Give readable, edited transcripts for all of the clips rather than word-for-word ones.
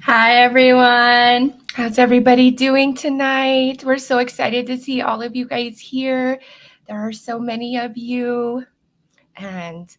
Hi, everyone. How's everybody doing tonight? We're so excited to see all of you guys here. There are so many of you. And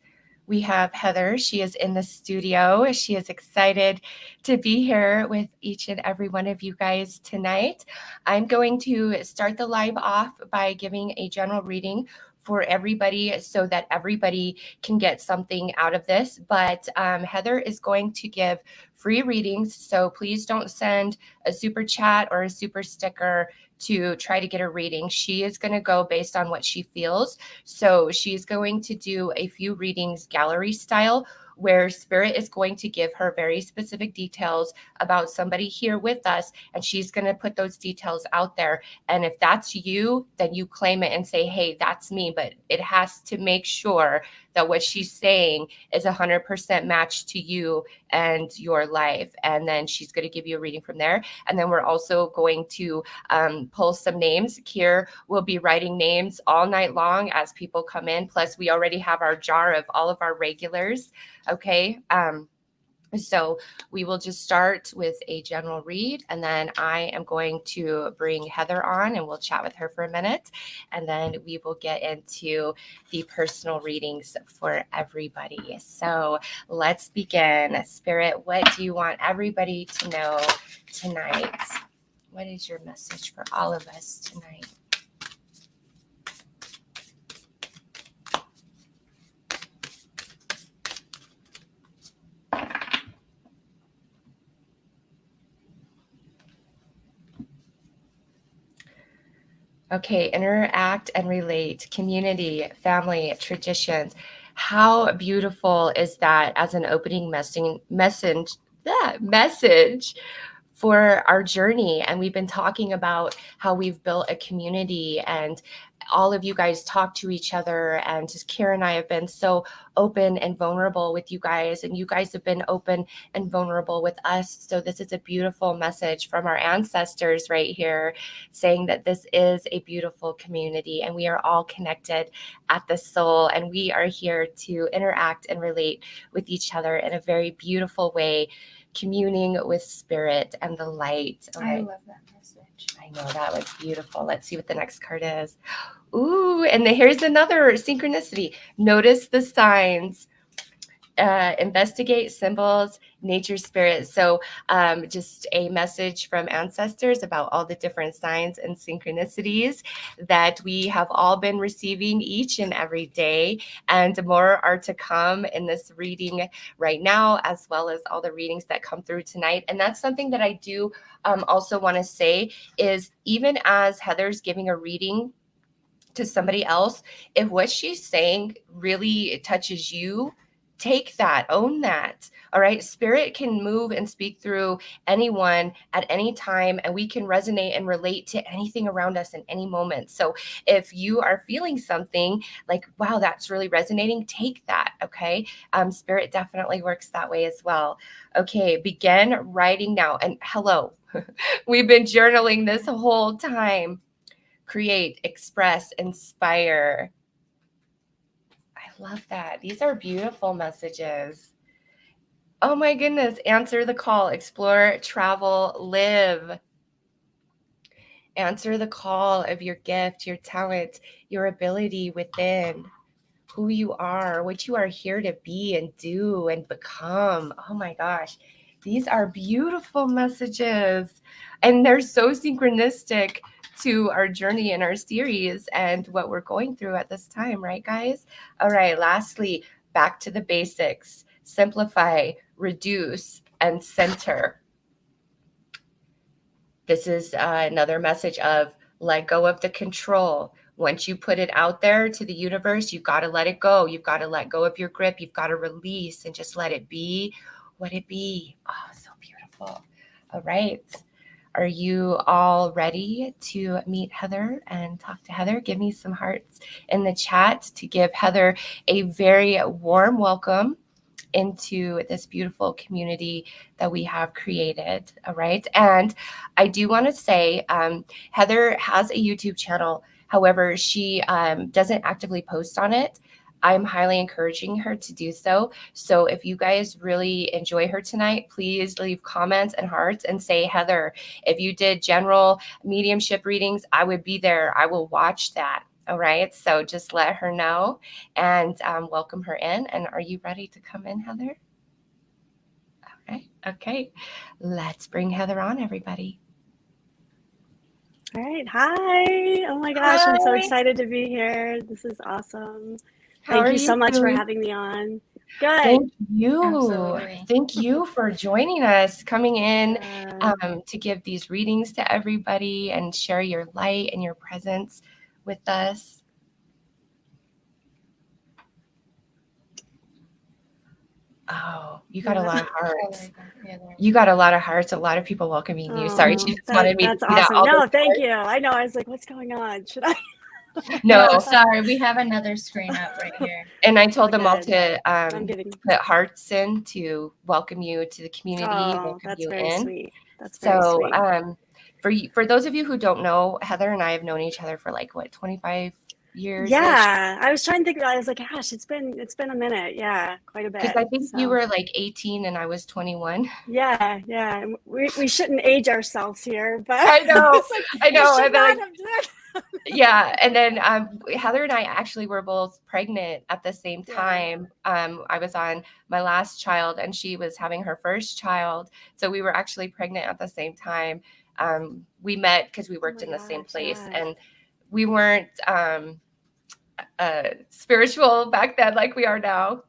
we have Heather. She is in the studio. She is excited to be here with each and every one of you guys tonight. I'm going to start the live off by giving a general reading for everybody so that everybody can get something out of this. But Heather is going to give free readings. So please don't send a super chat or a super sticker to try to get a reading. She is going to go based on what she feels. So she's going to do a few readings gallery style, where Spirit is going to give her very specific details about somebody here with us, and she's going to put those details out there. And if that's you, then you claim it and say, hey, that's me. But it has to make sure that what she's saying is 100% matched to you and your life. And then she's going to give you a reading from there. And then we're also going to pull some names. Kier will be writing names all night long as people come in. Plus, we already have our jar of all of our regulars. Okay. So we will just start with a general read, and then I am going to bring Heather on and we'll chat with her for a minute, and then we will get into the personal readings for everybody. So let's begin. Spirit, what do you want everybody to know tonight? What is your message for all of us tonight? Okay, interact and relate, community, family, traditions. How beautiful is that as an opening message for our journey? And we've been talking about how we've built a community, and all of you guys talk to each other, and just Kira and I have been so open and vulnerable with you guys, and you guys have been open and vulnerable with us. So this is a beautiful message from our ancestors right here, saying that this is a beautiful community and we are all connected at the soul, and we are here to interact and relate with each other in a very beautiful way, communing with spirit and the light. I love that message. I know, that was beautiful. Let's see what the next card is. Ooh, and here's another synchronicity. Notice the signs. Investigate symbols, nature, spirit. So just a message from ancestors about all the different signs and synchronicities that we have all been receiving each and every day. And more are to come in this reading right now, as well as all the readings that come through tonight. And that's something that I do also want to say is, even as Heather's giving a reading to somebody else, if what she's saying really touches you, take that, own that. All right. Spirit can move and speak through anyone at any time, and we can resonate and relate to anything around us in any moment. So if you are feeling something like, wow, that's really resonating, take that. Okay. Spirit definitely works that way as well. Okay. Begin writing now. And hello, we've been journaling this whole time. Create, express, inspire. I love that. These are beautiful messages. Oh my goodness. Answer the call, explore, travel, live. Answer the call of your gift, your talent, your ability within, who you are, what you are here to be and do and become. Oh my gosh. These are beautiful messages, and they're so synchronistic to our journey in our series and what we're going through at this time, right, guys? All right, lastly, back to the basics. Simplify, reduce, and center. This is another message of let go of the control. Once you put it out there to the universe, you've got to let it go. You've got to let go of your grip. You've got to release and just let it be what it be. Oh, so beautiful. All right. Are you all ready to meet Heather and talk to Heather? Give me some hearts in the chat to give Heather a very warm welcome into this beautiful community that we have created. All right. And I do want to say, Heather has a YouTube channel. However, she doesn't actively post on it. I'm highly encouraging her to do so. So if you guys really enjoy her tonight, please leave comments and hearts and say, Heather, if you did general mediumship readings, I would be there. I will watch that. All right. So just let her know and welcome her in. And are you ready to come in, Heather? All right. Okay. Let's bring Heather on, everybody. All right. Hi. Oh my gosh. Hi. I'm so excited to be here. This is awesome. How Thank you so much for doing? having me on. Good. Thank you. Absolutely. Thank you for joining us, coming in Yeah. to give these readings to everybody and share your light and your presence with us. Oh, you got a lot of hearts. You got a lot of hearts, a lot of people welcoming you. Sorry, she just wanted me to That's see that awesome. all No, those thank hearts. you. I know. I was like, what's going on? Should I? No. Sorry, we have another screen up right here. And I told them all Good. to I'm getting. put hearts in to welcome you to the community, Oh, welcome that's you very in. sweet. That's very So sweet. for those of you who don't know, Heather and I have known each other for like what, 25 years? Yeah, I was trying to think about it. I was like, gosh, it's been a minute. Yeah, quite a bit. Because I think So. you were like 18 and I was 21. Yeah. We shouldn't age ourselves here, but I know. it's like, I know. we should And then, not like, have done. yeah. And then Heather and I actually were both pregnant at the same time. I was on my last child and she was having her first child. So we were actually pregnant at the same time. We met because we worked in the same place and we weren't spiritual back then like we are now.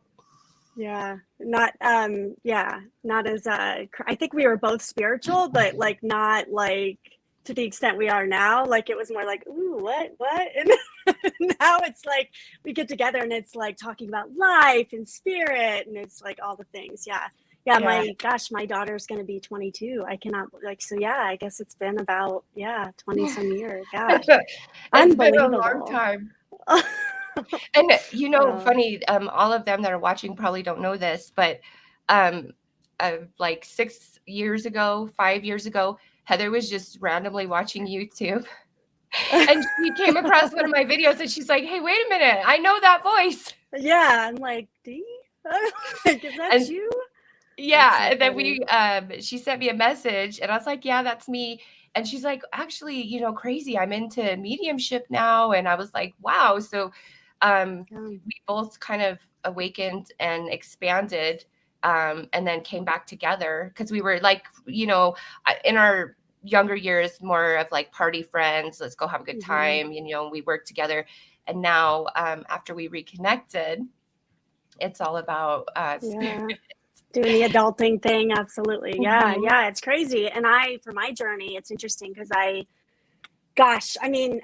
Yeah, not as I think we were both spiritual, but like not like to the extent we are now. Like it was more like, ooh, what? And now it's like we get together and it's like talking about life and spirit and it's like all the things. Yeah. My daughter's going to be 22. I cannot I guess it's been about 20 some years. Gosh. It's been a long time. And funny, all of them that are watching probably don't know this, but like 5 years ago, Heather was just randomly watching YouTube and she came across one of my videos and she's like, hey, wait a minute, I know that voice. Yeah, I'm like, is that you? Yeah, and then she sent me a message and I was like, yeah, that's me. And she's like, actually, crazy, I'm into mediumship now. And I was like, wow. So we both kind of awakened and expanded and then came back together because we were like, in our younger years, more of like party friends, let's go have a good time. We worked together. And now after we reconnected, it's all about doing the adulting thing. Absolutely. Yeah. It's crazy. And for my journey, it's interesting because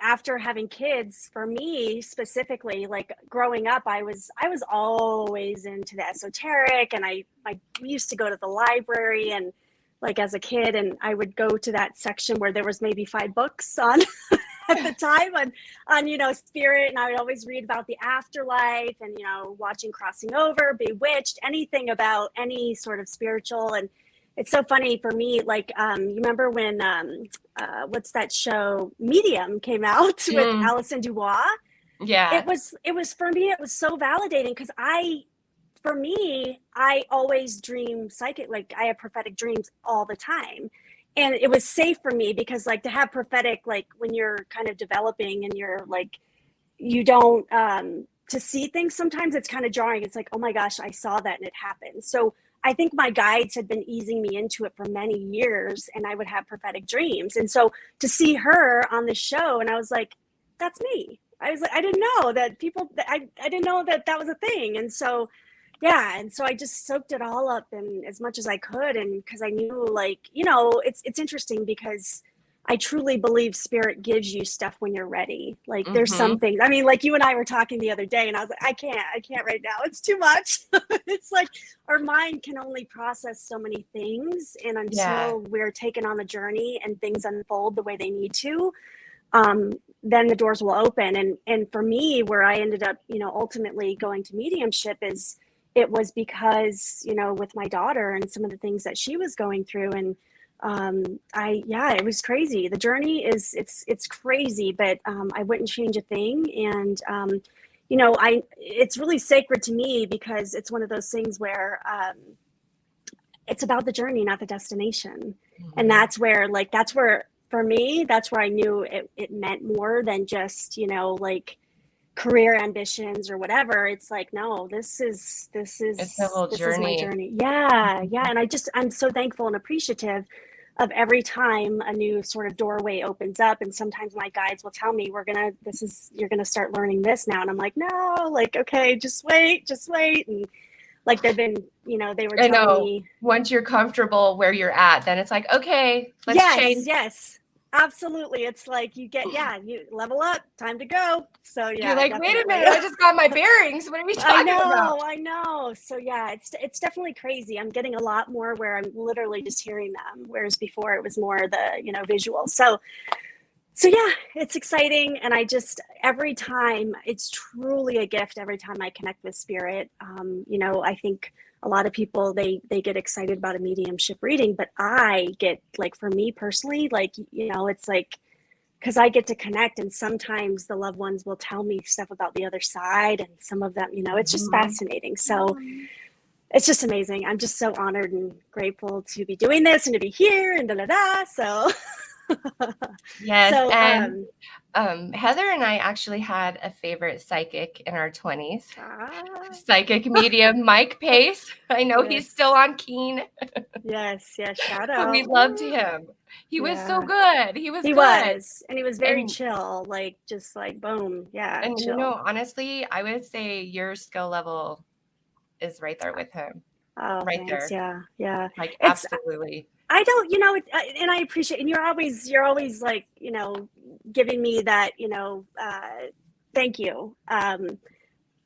after having kids, for me specifically, like growing up, I was always into the esoteric and I used to go to the library and like as a kid and I would go to that section where there was maybe 5 books on at the time on spirit, and I would always read about the afterlife and watching Crossing Over, Bewitched, anything about any sort of spiritual. And it's so funny for me, like you remember when what's that show Medium came out with Alison Dubois? Yeah, it was for me, it was so validating because I always dream psychic, like I have prophetic dreams all the time. And it was safe for me because like to have prophetic, like when you're kind of developing and you're like, you don't, to see things, sometimes it's kind of jarring. It's like, oh my gosh, I saw that and it happened. So I think my guides had been easing me into it for many years and I would have prophetic dreams. And so to see her on the show and I was like, that's me. I was like, I didn't know that I didn't know that was a thing. And so I just soaked it all up and as much as I could. And because I knew it's interesting because I truly believe spirit gives you stuff when you're ready. Like there's some things, like you and I were talking the other day and I was like, I can't right now. It's too much. It's like our mind can only process so many things. And until we're taken on the journey and things unfold the way they need to, then the doors will open. And for me, where I ended up, ultimately going to mediumship it was because, with my daughter and some of the things that she was going through. And it was crazy. The journey it's crazy, but I wouldn't change a thing. And, it's really sacred to me because it's one of those things where it's about the journey, not the destination. And that's where for me, that's where I knew it meant more than just, like career ambitions or whatever. It's like, no, this is my journey. Yeah. And I'm so thankful and appreciative of every time a new sort of doorway opens up. And sometimes my guides will tell me, you're gonna start learning this now. And I'm like, no, like, okay, just wait. And like they've been, they were telling me. Once you're comfortable where you're at, then it's like, okay, let's change. Yes, absolutely. It's like you level up, time to go. So yeah. You're like, definitely. Wait a minute, I just got my bearings. What are we talking about? I know. So yeah, it's definitely crazy. I'm getting a lot more where I'm literally just hearing them, whereas before it was more the, visual. So yeah, it's exciting. And every time it's truly a gift every time I connect with spirit. I think a lot of people, they get excited about a mediumship reading, but I get, like, for me personally, like, it's like, because I get to connect, and sometimes the loved ones will tell me stuff about the other side, and some of them, it's just fascinating. So it's just amazing. I'm just so honored and grateful to be doing this and to be here and so yes. So, and Heather and I actually had a favorite psychic in our 20s. Psychic medium Mike Pace. I know he's still on Keen. Yes, shout out. We loved him. He was so good. He was and he was very chill, like, just like boom. Yeah. And chill. Honestly, I would say your skill level is right there with him. Oh, right thanks. there. Yeah. Like, absolutely. I don't, and I appreciate, and you're always like, giving me that, thank you.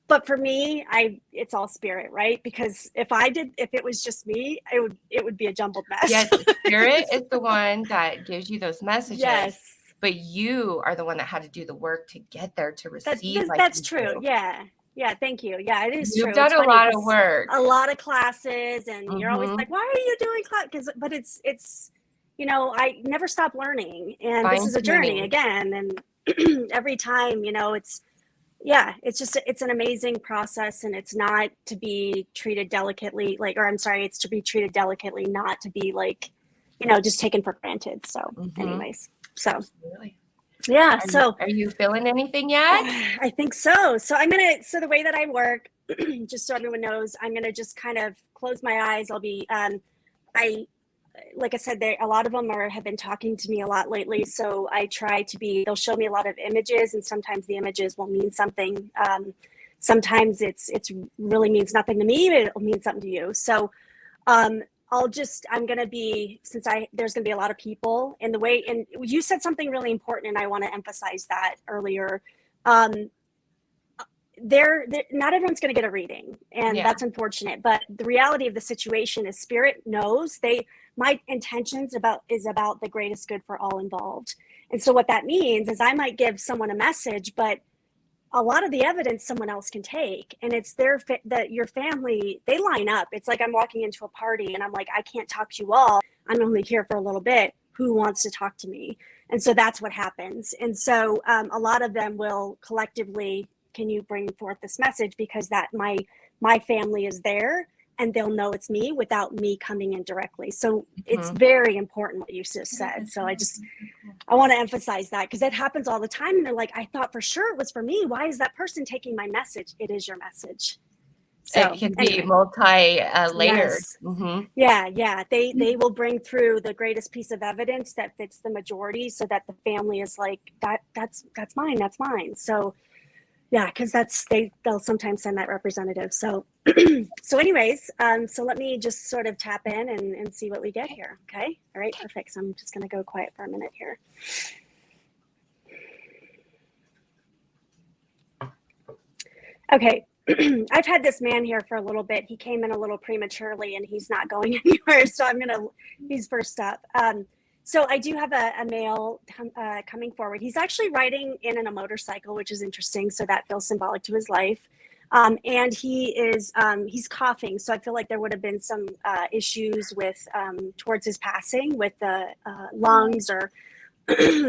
But for me, it's all spirit, right? Because if it was just me, it would be a jumbled mess. Yes, spirit is the one that gives you those messages. Yes. But you are the one that had to do the work to get there to receive. That's true. Yeah. Yeah, thank you. Yeah, it is true. You've done a lot of work. A lot of classes, and you're always like, why are you doing class? But it's I never stop learning, and this is a journey again. And every time, it's an amazing process, and it's not to be treated delicately, it's to be treated delicately, not to be like, just taken for granted. So anyways, so. Absolutely. Yeah. Are you feeling anything yet? I think so. So the way that I work, just so everyone knows, I'm going to just kind of close my eyes. I'll be, like I said, a lot of them have been talking to me a lot lately. So I try to they'll show me a lot of images, and sometimes the images will mean something. Sometimes it's really means nothing to me, but it'll mean something to you. So, I'm going to be, there's going to be a lot of people and you said something really important, and I want to emphasize that earlier. Not everyone's going to get a reading, and that's unfortunate, but the reality of the situation is spirit knows my intentions is about the greatest good for all involved. And so what that means is I might give someone a message, but a lot of the evidence someone else can take, and it's your family, they line up. It's like I'm walking into a party and I'm like, I can't talk to you all. I'm only here for a little bit. Who wants to talk to me? And so that's what happens. And so a lot of them will collectively, can you bring forth this message? Because that my family is there, and they'll know it's me without me coming in directly. So it's very important what you just said. So I want to emphasize that, because it happens all the time. And they're like, I thought for sure it was for me. Why is that person taking my message? It is your message. So it can be multi-layered. Yes. Yeah. They will bring through the greatest piece of evidence that fits the majority, so that the family is like, that's mine. So yeah, because they'll sometimes send that representative. So anyways, so let me just sort of tap in and see what we get here. Okay. All right. Perfect. So I'm just going to go quiet for a minute here. Okay. I've had this man here for a little bit. He came in a little prematurely, and he's not going anywhere. So he's first up. So I do have a male coming forward. He's actually riding in a motorcycle, which is interesting. So that feels symbolic to his life. And he's coughing. So I feel like there would have been some issues with towards his passing with the lungs or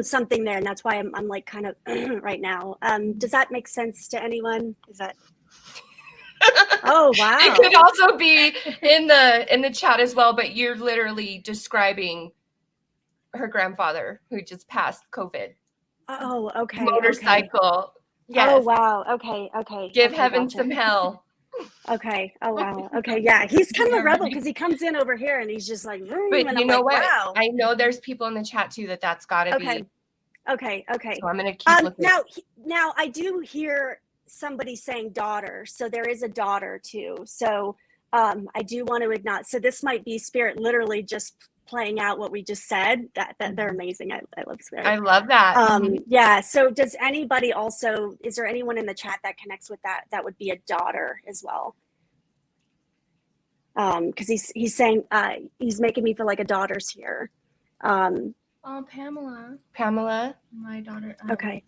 something there, and that's why I'm like kind of right now. Does that make sense to anyone? Is that? Oh wow! It could also be in the chat as well, but you're literally describing her grandfather who just passed COVID. Oh, okay. Motorcycle. Okay. Yes. Oh wow. Okay. Give okay, heaven gotcha. some hell. Okay. Oh wow. Okay. Yeah, he's kind of a rebel because he comes in over here and he's just like, But and you I'm know like, what? wow. I know there's people in the chat too that's got to Okay. be. Okay. So I'm gonna keep looking. Now I do hear somebody saying daughter, so there is a daughter too. So I do want to acknowledge. So this might be Spirit literally just playing out what we just said. That they're amazing. I love Spirit. I love that. Yeah. So does anybody also? Is there anyone in the chat that connects with that? That would be a daughter as well. Because he's saying he's making me feel like a daughter's here. Oh, Pamela. Pamela. My daughter. Okay.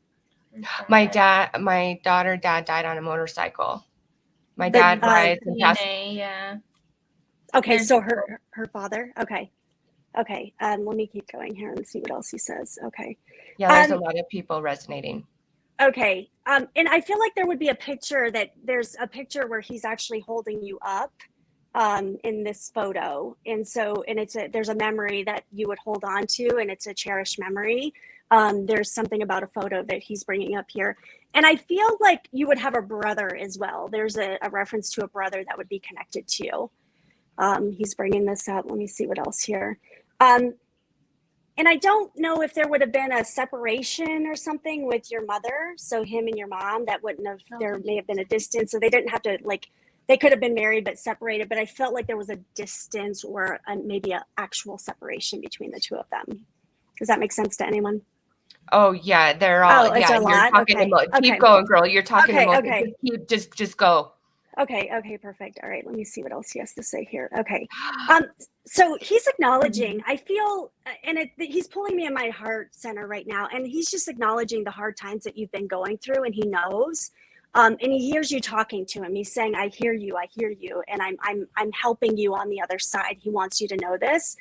My daughter dad died on a motorcycle. My dad rides and passed. Yeah. Okay, There's so her father. Okay. Let me keep going here and see what else he says. Okay. Yeah, there's a lot of people resonating. Okay. And I feel like there would be a picture there's a picture where he's actually holding you up in this photo. And so, and there's a memory that you would hold on to, and it's a cherished memory. There's something about a photo that he's bringing up here. And I feel like you would have a brother as well. There's a reference to a brother that would be connected to you. He's bringing this up. Let me see what else here. And I don't know if there would have been a separation or something with your mother. So him and your mom, that wouldn't have, there may have been a distance. So they didn't have to, like, they could have been married but separated. But I felt like there was a distance or maybe an actual separation between the two of them. Does that make sense to anyone? Oh yeah, they're all. It's a lot? You're talking Okay. about. Okay. Keep going, girl. You're talking about. Okay. Just go. Okay, perfect. All right, let me see what else he has to say here. Okay, so he's acknowledging, I feel, and he's pulling me in my heart center right now, and he's just acknowledging the hard times that you've been going through, and he knows, and he hears you talking to him. He's saying, I hear you, and I'm helping you on the other side. He wants you to know this.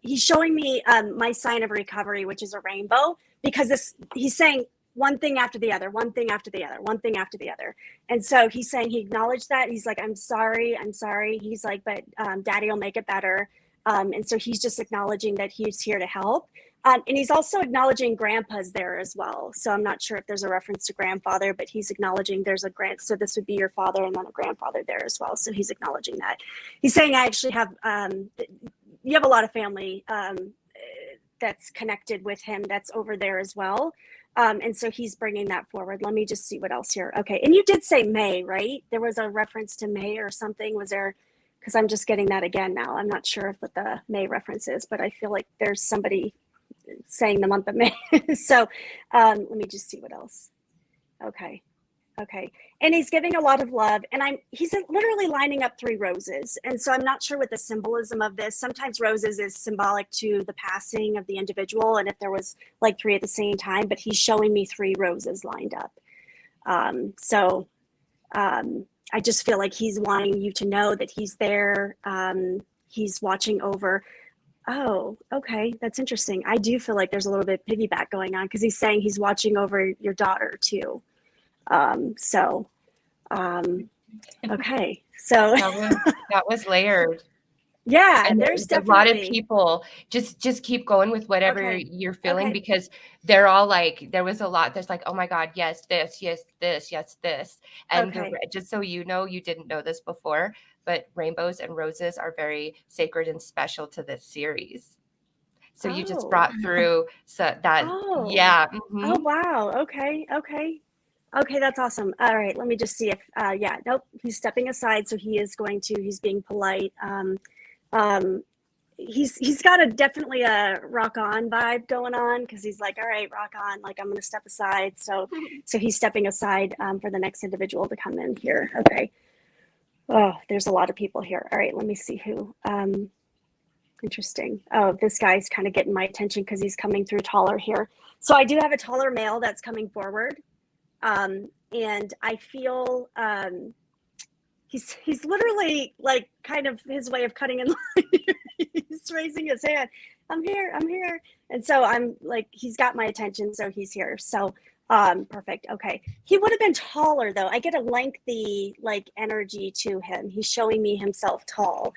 He's showing me my sign of recovery, which is a rainbow, because he's saying, one thing after the other, one thing after the other, one thing after the other. And so he's saying he acknowledged that. He's like, I'm sorry. He's like, but daddy will make it better. And so he's just acknowledging that he's here to help. And he's also acknowledging grandpa's there as well. So I'm not sure if there's a reference to grandfather, but he's acknowledging there's so this would be your father and then a grandfather there as well. So he's acknowledging that. He's saying, I actually have, you have a lot of family that's connected with him that's over there as well. And so he's bringing that forward. Let me just see what else here. Okay. And you did say May, right? There was a reference to May or something. Was there? Because I'm just getting that again now. I'm not sure what the May reference is, but I feel like there's somebody saying the month of May. So let me just see what else. Okay. And he's giving a lot of love, and he's literally lining up 3 roses. And so I'm not sure what the symbolism of this. Sometimes roses is symbolic to the passing of the individual, and if there was like 3 at the same time, but he's showing me 3 roses lined up. I just feel like he's wanting you to know that he's there. He's watching over. Oh, okay. That's interesting. I do feel like there's a little bit of piggyback going on, because he's saying he's watching over your daughter too. Okay, so that was layered. Yeah, and there's definitely a lot of people. Just keep going with whatever you're feeling, because they're all like, there was a lot. There's like, oh my God, yes, this, yes, this, yes, this. And just so you know, you didn't know this before, but rainbows and roses are very sacred and special to this series. So you just brought through yeah. Mm-hmm. Oh wow. Okay, that's awesome. All right, let me just see if nope, he's stepping aside, so he's being polite. He's got definitely a rock on vibe going on, because he's like, all right, rock on, like, I'm gonna step aside. So he's stepping aside for the next individual to come in here. Okay. Oh, there's a lot of people here. All right, let me see who. Interesting. Oh, this guy's kind of getting my attention because he's coming through taller here. So I do have a taller male that's coming forward. And I feel he's literally like kind of his way of cutting in line. He's raising his hand. I'm here. I'm here. And so I'm like, he's got my attention, so he's here. So perfect. Okay. He would have been taller though. I get a lengthy like energy to him. He's showing me himself tall.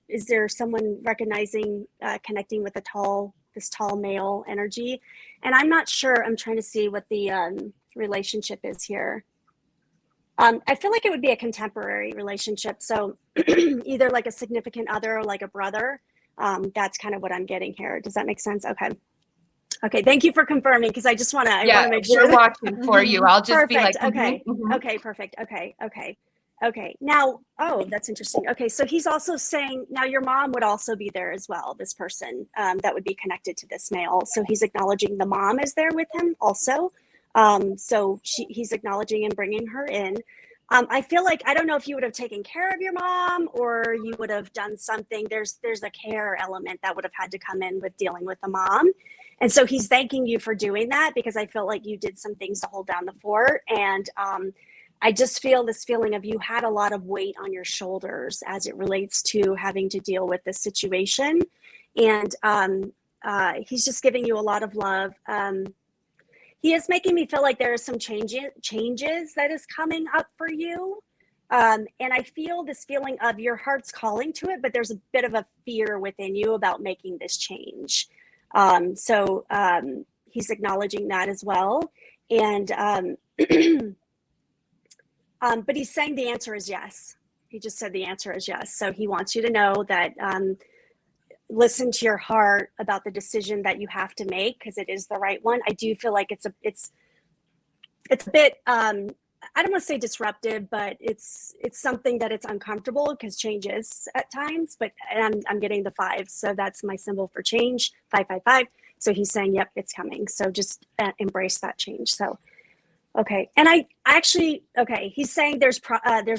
Is there someone recognizing, connecting with this tall male energy? And I'm not sure. I'm trying to see what the relationship is here. I feel like it would be a contemporary relationship. So either like a significant other or like a brother. That's kind of what I'm getting here. Does that make sense? Okay. Okay. Thank you for confirming, because I just want to, I want to make sure. We're watching for you. I'll just be like, perfect. Okay. mhm. Okay. Perfect. Okay. Okay. Okay. Now, oh, that's interesting. Okay. So he's also saying now your mom would also be there as well, this person that would be connected to this male. So he's acknowledging the mom is there with him also. So he's acknowledging and bringing her in. I feel like, I don't know if you would have taken care of your mom or you would have done something. There's a care element that would have had to come in with dealing with the mom. And so he's thanking you for doing that, because I felt like you did some things to hold down the fort. And I just feel this feeling of you had a lot of weight on your shoulders as it relates to having to deal with this situation. And he's just giving you a lot of love. He is making me feel like there are some changes that is coming up for you. And I feel this feeling of your heart's calling to it, but there's a bit of a fear within you about making this change. So he's acknowledging that as well. And, but he's saying the answer is yes. He just said the answer is yes. So he wants you to know that, listen to your heart about the decision that you have to make, because it is the right one. I do feel like it's a bit, I don't want to say disruptive, but it's something that it's uncomfortable because change is at times, but I'm getting the 5. So that's my symbol for change, 555. So he's saying, yep, it's coming. So just embrace that change. So, okay. And I actually, okay, he's saying there's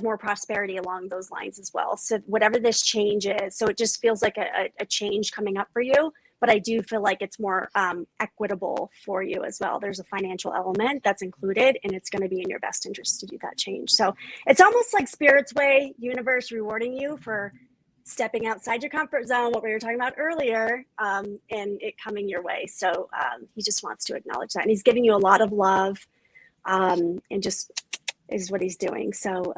more prosperity along those lines as well. So whatever this change is, so it just feels like a change coming up for you, but I do feel like it's more equitable for you as well. There's a financial element that's included, and it's going to be in your best interest to do that change. So it's almost like Spirit's way, universe rewarding you for stepping outside your comfort zone, what we were talking about earlier, and it coming your way. So he just wants to acknowledge that. And he's giving you a lot of love. And just is what he's doing. So,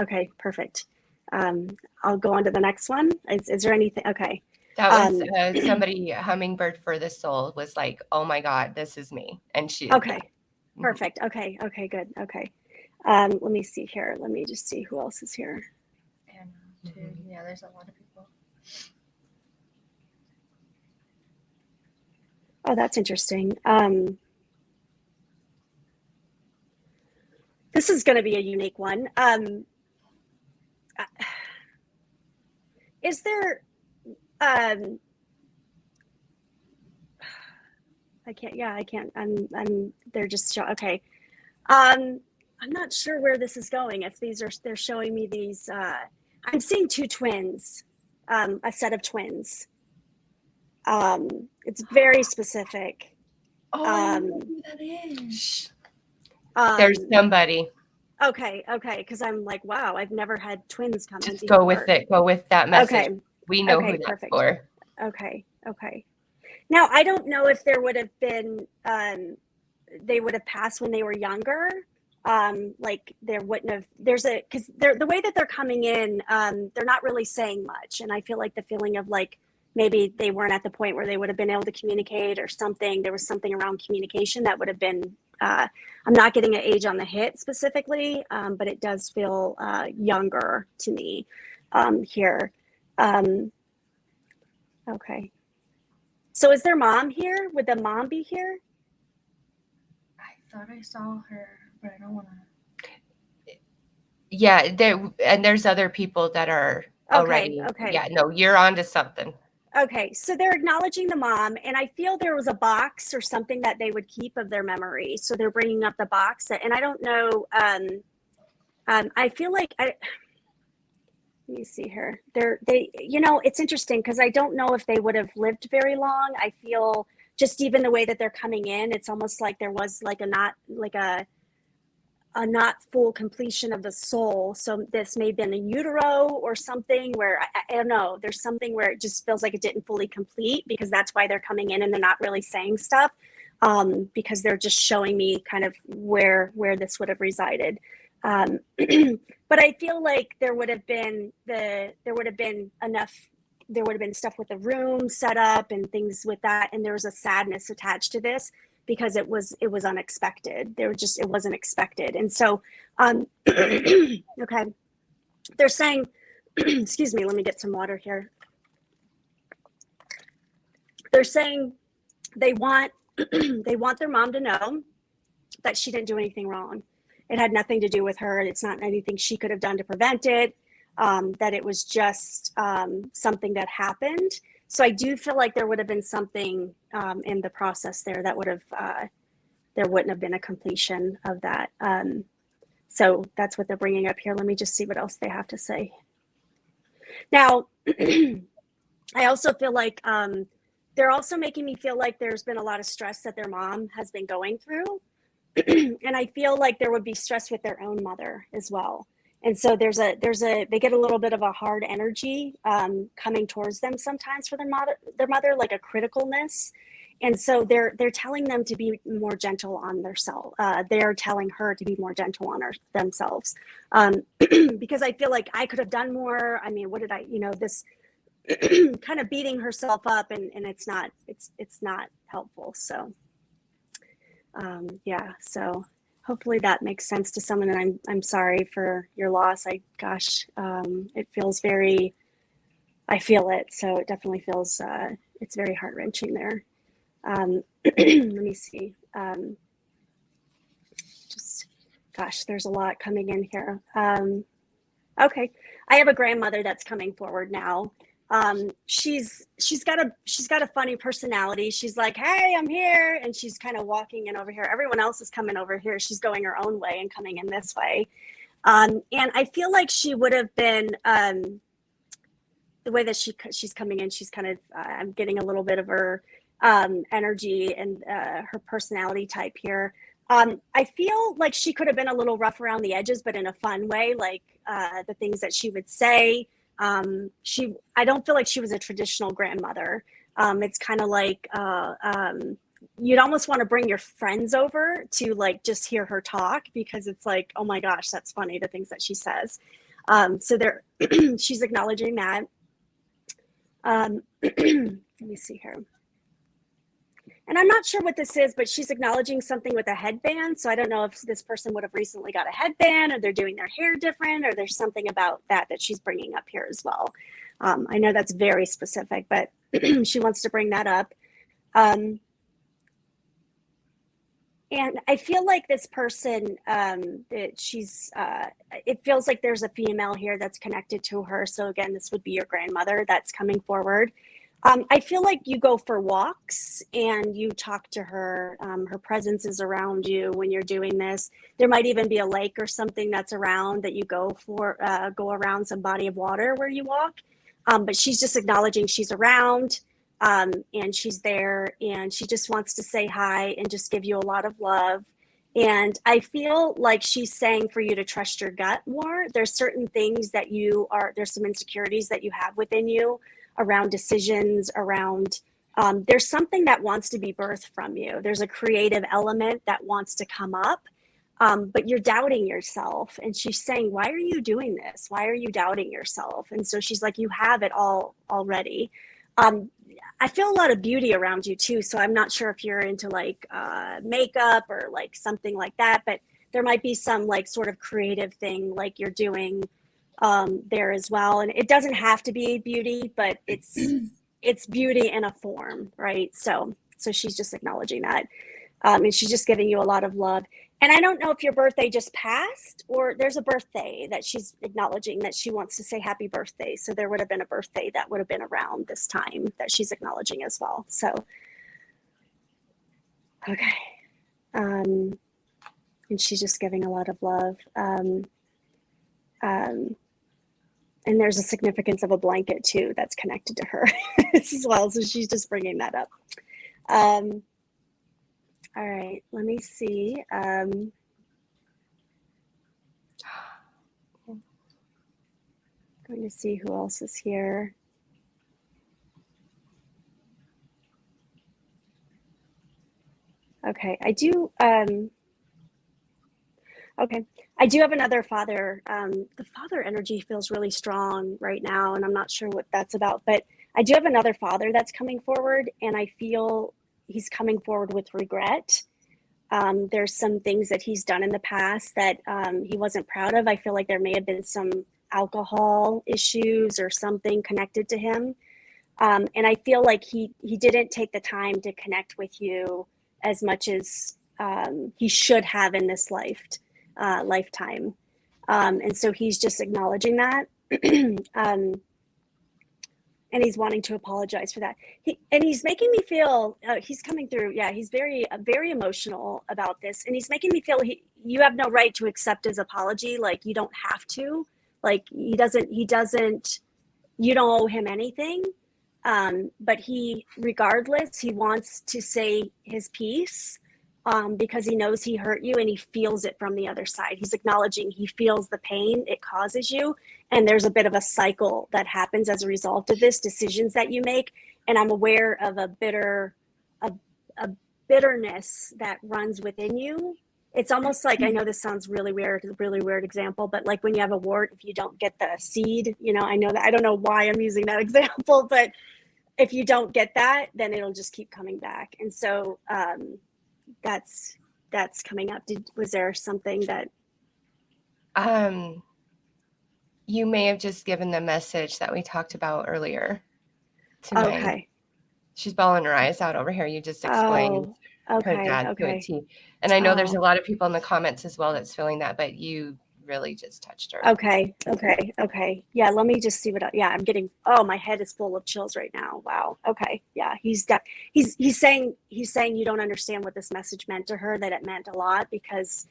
okay, perfect. I'll go on to the next one. Is there anything? Okay. That was somebody, Hummingbird for the Soul, was like, oh my God, this is me. And she. Okay, perfect. Okay, okay, good. Okay. Let me see here. Let me just see who else is here. And yeah, there's a lot of people. Oh, that's interesting. This is going to be a unique one. Is there, I can't, they're just, okay. I'm not sure where this is going. If they're showing me these, I'm seeing 2 twins, a set of twins. It's very specific. Oh, I know who that is. There's somebody. Okay, because I'm like, wow, I've never had twins come in. Just go with it. Go with that message. Okay. We know who that's perfect. For. Okay. Now, I don't know if there would have been, they would have passed when they were younger. Like there wouldn't have, because the way that they're coming in, they're not really saying much. And I feel like the feeling of like, maybe they weren't at the point where they would have been able to communicate or something. There was something around communication that would have been, I'm not getting an age on the hit specifically, but it does feel younger to me here. Okay. So is their mom here? Would the mom be here? I thought I saw her, but I don't want to. Yeah, there's other people that are already. Okay. Yeah, no, you're onto something. Okay, so they're acknowledging the mom, and I feel there was a box or something that they would keep of their memory. So they're bringing up the box, and I don't know. I feel like let me see here. It's interesting because I don't know if they would have lived very long. I feel just even the way that they're coming in, it's almost like there was like a not full completion of the soul. So this may have been in utero or something where I don't know, there's something where it just feels like it didn't fully complete, because that's why they're coming in and they're not really saying stuff, because they're just showing me kind of where this would have resided. But I feel like there would have been stuff with the room set up and things with that, and there was a sadness attached to this because it was unexpected. It wasn't expected. And so okay, they're saying excuse me, let me get some water here. They're saying they want their mom to know that she didn't do anything wrong. It had nothing to do with her. It's not anything she could have done to prevent it. That it was just something that happened. So I do feel like there would have been something in the process there that would have, there wouldn't have been a completion of that. So that's what they're bringing up here. Let me just see what else they have to say. Now, I also feel like they're also making me feel like there's been a lot of stress that their mom has been going through. And I feel like there would be stress with their own mother as well. And so they get a little bit of a hard energy coming towards them sometimes for their mother, like a criticalness. And so they're telling them to be more gentle on themselves. They're telling her to be more gentle on themselves. Because I feel like I could have done more. I mean, what did I, this kind of beating herself up, and it's not helpful. So yeah, so hopefully that makes sense to someone, and I'm sorry for your loss. It feels I feel it. So it definitely feels, it's very heart-wrenching there. Let me see. There's a lot coming in here. Okay. I have a grandmother that's coming forward now. She's got a funny personality. She's like, hey, I'm here. And she's kind of walking in over here. Everyone else is coming over here. She's going her own way and coming in this way. And I feel like she would have been, the way that she's coming in, she's kind of, I'm getting a little bit of her, energy and, her personality type here. I feel like she could have been a little rough around the edges, but in a fun way, like, the things that she would say. I don't feel like she was a traditional grandmother. It's kind of like, you'd almost want to bring your friends over to like just hear her talk, because it's like, oh my gosh, that's funny, the things that she says. So she's acknowledging that. Let me see here. And I'm not sure what this is, but she's acknowledging something with a headband. So I don't know if this person would have recently got a headband, or they're doing their hair different, or there's something about that she's bringing up here as well. I know that's very specific, but she wants to bring that up. And I feel like this person, it feels like there's a female here that's connected to her. So again, this would be your grandmother that's coming forward. I feel like you go for walks and you talk to her. Her presence is around you when you're doing this. There might even be a lake or something that's around that you go around, some body of water where you walk. But she's just acknowledging she's around, and she's there, and she just wants to say hi and just give you a lot of love. And I feel like she's saying for you to trust your gut more. There's certain things that there's some insecurities that you have within you around decisions, around, there's something that wants to be birthed from you. There's a creative element that wants to come up, but you're doubting yourself. And she's saying, why are you doing this? Why are you doubting yourself? And so she's like, you have it all already. I feel a lot of beauty around you too. So I'm not sure if you're into like makeup or like something like that, but there might be some like sort of creative thing like you're doing there as well. And it doesn't have to be beauty, but it's beauty in a form, right? So she's just acknowledging that. And she's just giving you a lot of love. And I don't know if your birthday just passed or there's a birthday that she's acknowledging that she wants to say happy birthday. So there would have been a birthday that would have been around this time that she's acknowledging as well. So, okay. And she's just giving a lot of love. And there's a significance of a blanket too that's connected to her as well. So she's just bringing that up. All right, let me see. Going to see who else is here. Okay, I do. Okay, I do have another father. The father energy feels really strong right now, and I'm not sure what that's about, but I do have another father that's coming forward, and I feel he's coming forward with regret. There's some things that he's done in the past that he wasn't proud of. I feel like there may have been some alcohol issues or something connected to him. And I feel like he didn't take the time to connect with you as much as he should have in this lifetime. And so he's just acknowledging that. And he's wanting to apologize for that. He's making me feel, he's coming through. Yeah, he's very emotional about this. And he's making me feel you have no right to accept his apology. Like, you don't have to. Like, he doesn't, you don't owe him anything. But regardless, he wants to say his piece because he knows he hurt you and he feels it from the other side. He's acknowledging he feels the pain it causes you. And there's a bit of a cycle that happens as a result of this, decisions that you make. And I'm aware of a bitterness that runs within you. It's almost like, I know this sounds really weird example, but like when you have a wart, if you don't get the seed, I know that, I don't know why I'm using that example, but if you don't get that, then it'll just keep coming back. And so that's coming up. Was there something that? You may have just given the message that we talked about earlier tonight. Okay. She's bawling her eyes out over here. You just explained her dad to a T. And I know there's a lot of people in the comments as well that's feeling that, but you really just touched her. Okay. Yeah, let me just see I'm getting, my head is full of chills right now. Wow. Okay. Yeah, he's saying you don't understand what this message meant to her, that it meant a lot because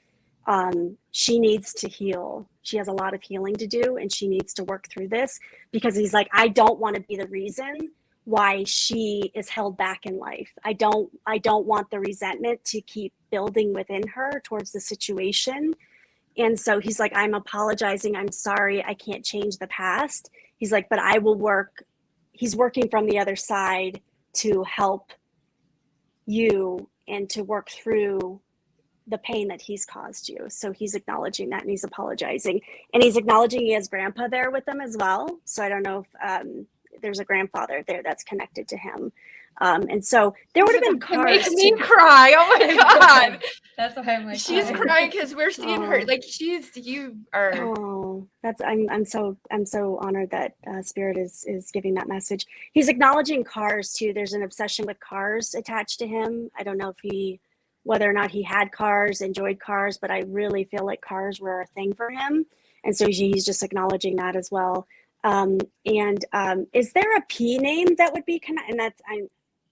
she needs to heal. She has a lot of healing to do and she needs to work through this because he's like, I don't want to be the reason why she is held back in life. I don't want the resentment to keep building within her towards the situation. And so he's like, I'm apologizing. I'm sorry. I can't change the past. He's like, but I will work. He's working from the other side to help you and to work through the pain that he's caused you. So he's acknowledging that and he's apologizing. And he's acknowledging he has grandpa there with them as well. So I don't know if there's a grandfather there that's connected to him. And so there would have been cards. Make me cry. Oh my God. That's why I'm like, she's crying because we're seeing her. Like you are. Oh, I'm so honored that Spirit is giving that message. He's acknowledging cars too. There's an obsession with cars attached to him. I don't know if whether or not he had cars, enjoyed cars, but I really feel like cars were a thing for him. And so he's just acknowledging that as well. Is there a P name that would be connected? And that's,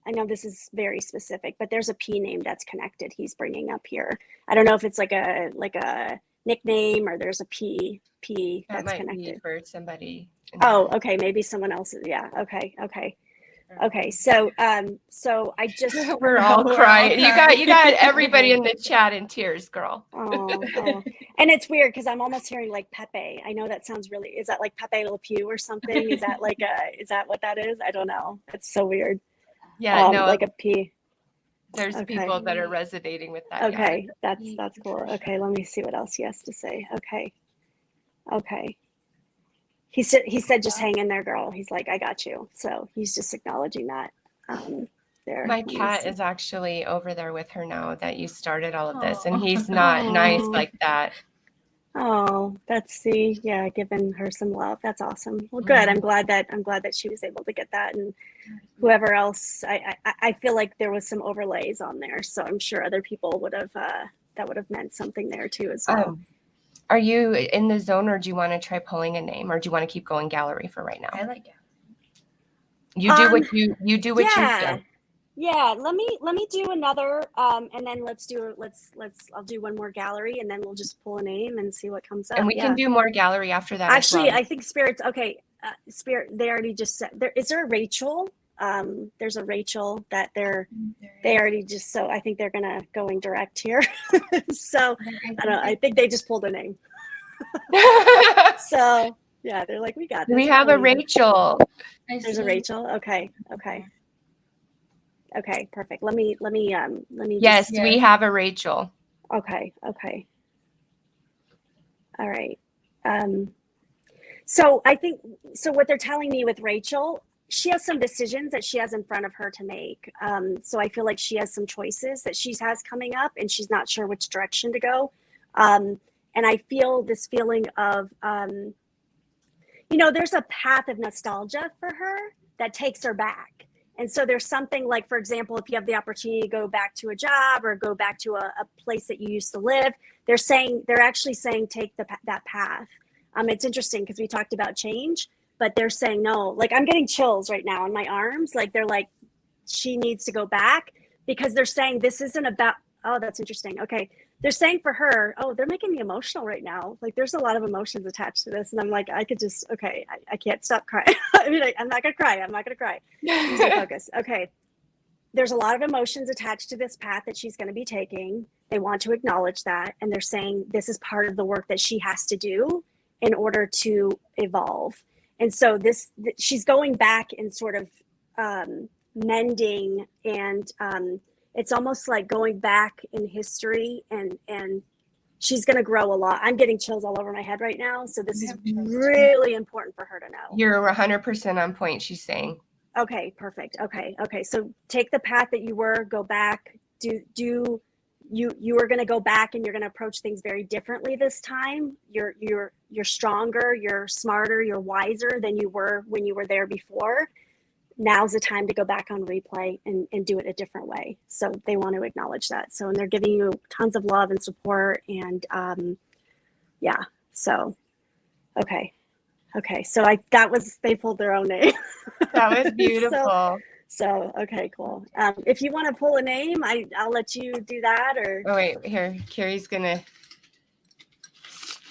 I know this is very specific, but there's a P name that's connected. He's bringing up here. I don't know if it's like a nickname or there's a P that that's might connected be for somebody. Okay. Maybe someone else. Yeah. Okay. So I just we're all crying. You got everybody in the chat in tears, girl. And it's weird because I'm almost hearing like Pepe. I know that sounds really. Is that like Pepe Le Pew or something? Is that is that what that is? I don't know. It's so weird. Yeah, no, like a P. There's people that are resonating with that. Okay, yeah. That's cool. Okay, let me see what else he has to say. Okay. He said, just hang in there, girl. He's like, I got you. So he's just acknowledging that. There. My cat is actually over there with her now that you started all of this, and he's not nice like that. Oh, giving her some love. That's awesome. Well, good. I'm glad that she was able to get that, and whoever else. I feel like there was some overlays on there, so I'm sure other people would have that would have meant something there too as well. Are you in the zone, or do you want to try pulling a name, or do you want to keep going gallery for right now? I like it. You do what you do what you do. Yeah, let me do another, and then I'll do one more gallery, and then we'll just pull a name and see what comes up. And we can do more gallery after that. Actually, as well. I think Spirit's okay. Spirit, they already just said there. Is there a Rachel? There's a Rachel that they already just, so I think they're gonna going direct here. So I don't know. I think they just pulled a name. So Yeah, they're like, we got Do this. we have a believe it. Rachel? There's a Rachel. Okay. Okay, perfect. Let me Yes, just, we have a Rachel. okay. All right. So I think, so what they're telling me with Rachel, she has some decisions that she has in front of her to make. So I feel like she has some choices that she has coming up and she's not sure which direction to go. And I feel this feeling of, there's a path of nostalgia for her that takes her back. And so there's something like, for example, if you have the opportunity to go back to a job or go back to a place that you used to live, they're actually saying take that path. It's interesting because we talked about change, but they're saying no. Like I'm getting chills right now in my arms. Like they're like, she needs to go back because they're saying this isn't about. Oh, that's interesting. Okay, they're saying for her, oh, they're making me emotional right now. Like there's a lot of emotions attached to this. And I'm like, I could just, okay, I can't stop crying. I mean, I'm not going to cry. I'm not going to cry. Stay focused. Okay. There's a lot of emotions attached to this path that she's going to be taking. They want to acknowledge that. And they're saying this is part of the work that she has to do in order to evolve. And so she's going back and sort of mending and, it's almost like going back in history and she's going to grow a lot. I'm getting chills all over my head right now. So this is really important for her to know. You're 100% on point, she's saying. Okay, perfect. Okay. So take the path that you were, go back, you are going to go back and you're going to approach things very differently this time. You're stronger, you're smarter, you're wiser than you were when you were there before. Now's the time to go back on replay and do it a different way. So they want to acknowledge that. So, and they're giving you tons of love and support and, yeah. So, okay. So they pulled their own name. That was beautiful. So, okay, cool. If you want to pull a name, I'll let you do that or. Oh, wait, here, Carrie's going to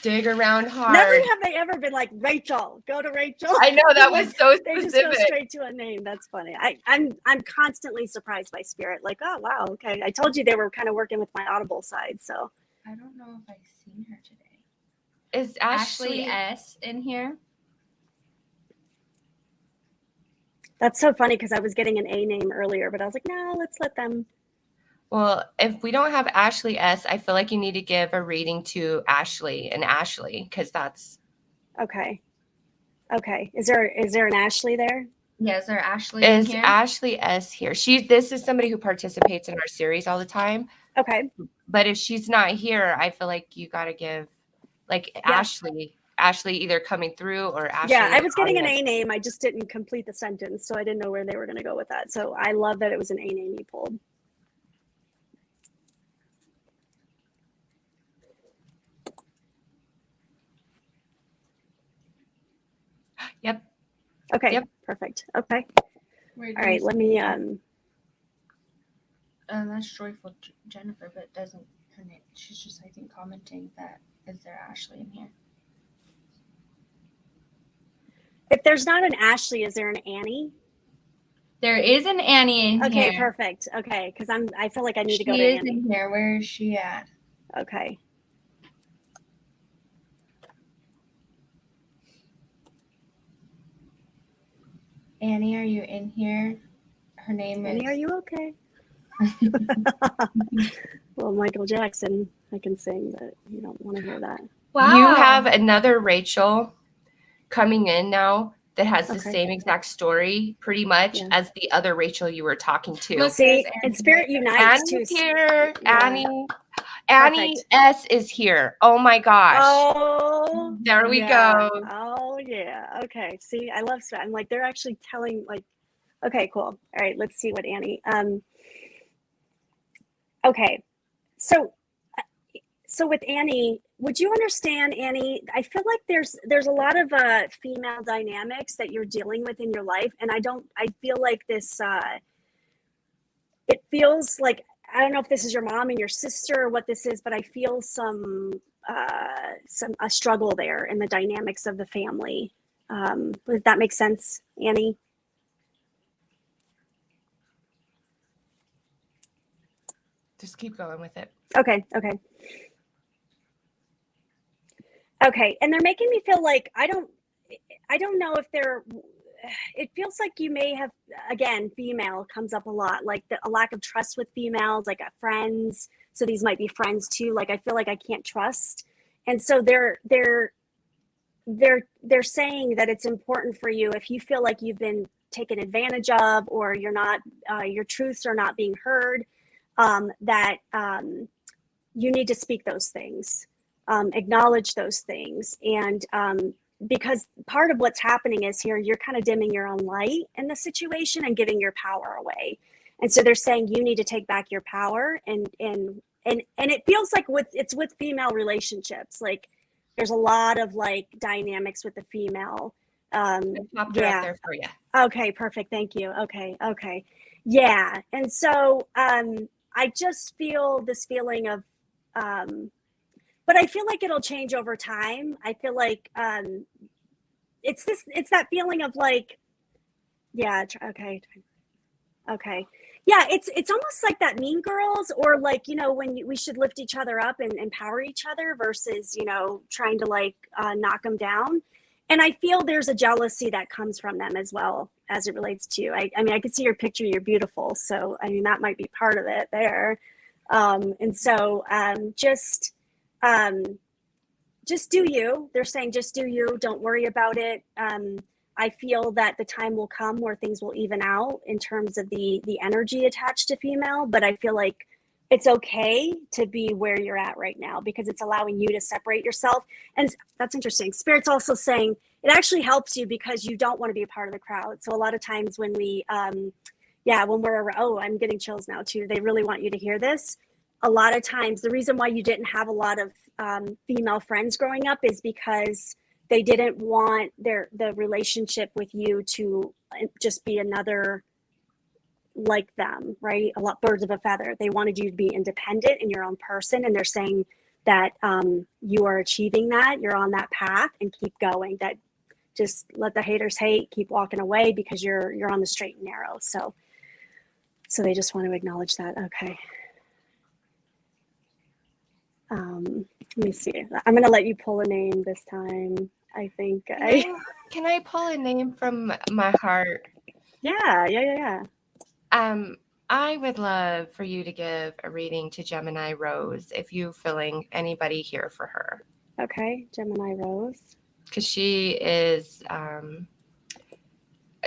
dig around hard. Never have they ever been like, Rachel, go to Rachel. I know, that was so specific. They just go straight to a name. That's funny. I'm constantly surprised by Spirit. Like, oh, wow, okay. I told you they were kind of working with my Audible side, so. I don't know if I've seen her today. Is Ashley S in here? That's so funny because I was getting an A name earlier, but I was like, no, let's let them. Well, if we don't have Ashley S, I feel like you need to give a reading to Ashley and Ashley because that's. Okay. Is there an Ashley there? Yeah, is there Ashley in here? Is Ashley S here? This is somebody who participates in our series all the time. Okay. But if she's not here, I feel like you got to give Ashley either coming through or Ashley. Yeah, I was getting an A name. I just didn't complete the sentence, so I didn't know where they were going to go with that. So I love that it was an A name you pulled. Yep. Okay. Yep. Perfect. Okay. All right. Let me. That's Joyful Jennifer, but doesn't her name? She's just, I think, commenting that is there Ashley in here? If there's not an Ashley, is there an Annie? There is an Annie in here. Okay, perfect. Okay, because I feel like I need to go to Annie. Annie. She is in here. Where is she at? Okay. Annie, are you in here? Her name Annie, is. are you okay? Well, Michael Jackson, I can sing, but you don't want to hear that. Wow. You have another Rachel coming in now that has the Okay. same exact story pretty much as the other Rachel you were talking to. Well, see, and Spirit unites too. Annie's here. Yeah. Annie S is here. Oh my gosh. Oh, there we go. Oh yeah. Okay. See, I love Spirit. I'm like, they're actually telling like, okay, cool. All right, let's see what Annie. Okay, so with Annie, would you understand, Annie? I feel like there's a lot of female dynamics that you're dealing with in your life, and I feel like this. It feels like, I don't know if this is your mom and your sister or what this is, but I feel a struggle there in the dynamics of the family. Does that make sense, Annie? Just keep going with it. Okay. And they're making me feel like I don't know if it feels like you may have, again, female comes up a lot, like a lack of trust with females, like friends. So these might be friends too. Like I feel like I can't trust. And so they're saying that it's important for you if you feel like you've been taken advantage of, or you're not, your truths are not being heard, that you need to speak those things, acknowledge those things. And because part of what's happening is here, you're kind of dimming your own light in the situation and giving your power away. And so they're saying you need to take back your power, and it feels like it's with female relationships. Like there's a lot of like dynamics with the female. Popped her up there for you. Okay, perfect. Thank you. Okay. Yeah. And so I just feel this feeling of, but I feel like it'll change over time. I feel like it's that feeling of like, yeah, okay. Yeah, it's almost like that Mean Girls, or like, when we should lift each other up and empower each other versus, trying to like knock them down. And I feel there's a jealousy that comes from them as well as it relates to you. I mean, I can see your picture, you're beautiful. So, I mean, that might be part of it there. And so just do you. They're saying just do you. Don't worry about it. I feel that the time will come where things will even out in terms of the energy attached to female, but I feel like it's okay to be where you're at right now because it's allowing you to separate yourself. And that's interesting. Spirit's also saying it actually helps you because you don't want to be a part of the crowd. So a lot of times when we, when we're, I'm getting chills now too. They really want you to hear this. A lot of times the reason why you didn't have a lot of female friends growing up is because they didn't want the relationship with you to just be another like them, right? A lot birds of a feather. They wanted you to be independent and your own person. And they're saying that you are achieving that. You're on that path and keep going. That just let the haters hate, keep walking away because you're on the straight and narrow. So they just want to acknowledge that. Okay. Let me see. I'm going to let you pull a name this time. I think. Can I pull a name from my heart? Yeah. I would love for you to give a reading to Gemini Rose if you're feeling anybody here for her. Okay, Gemini Rose. Because she is,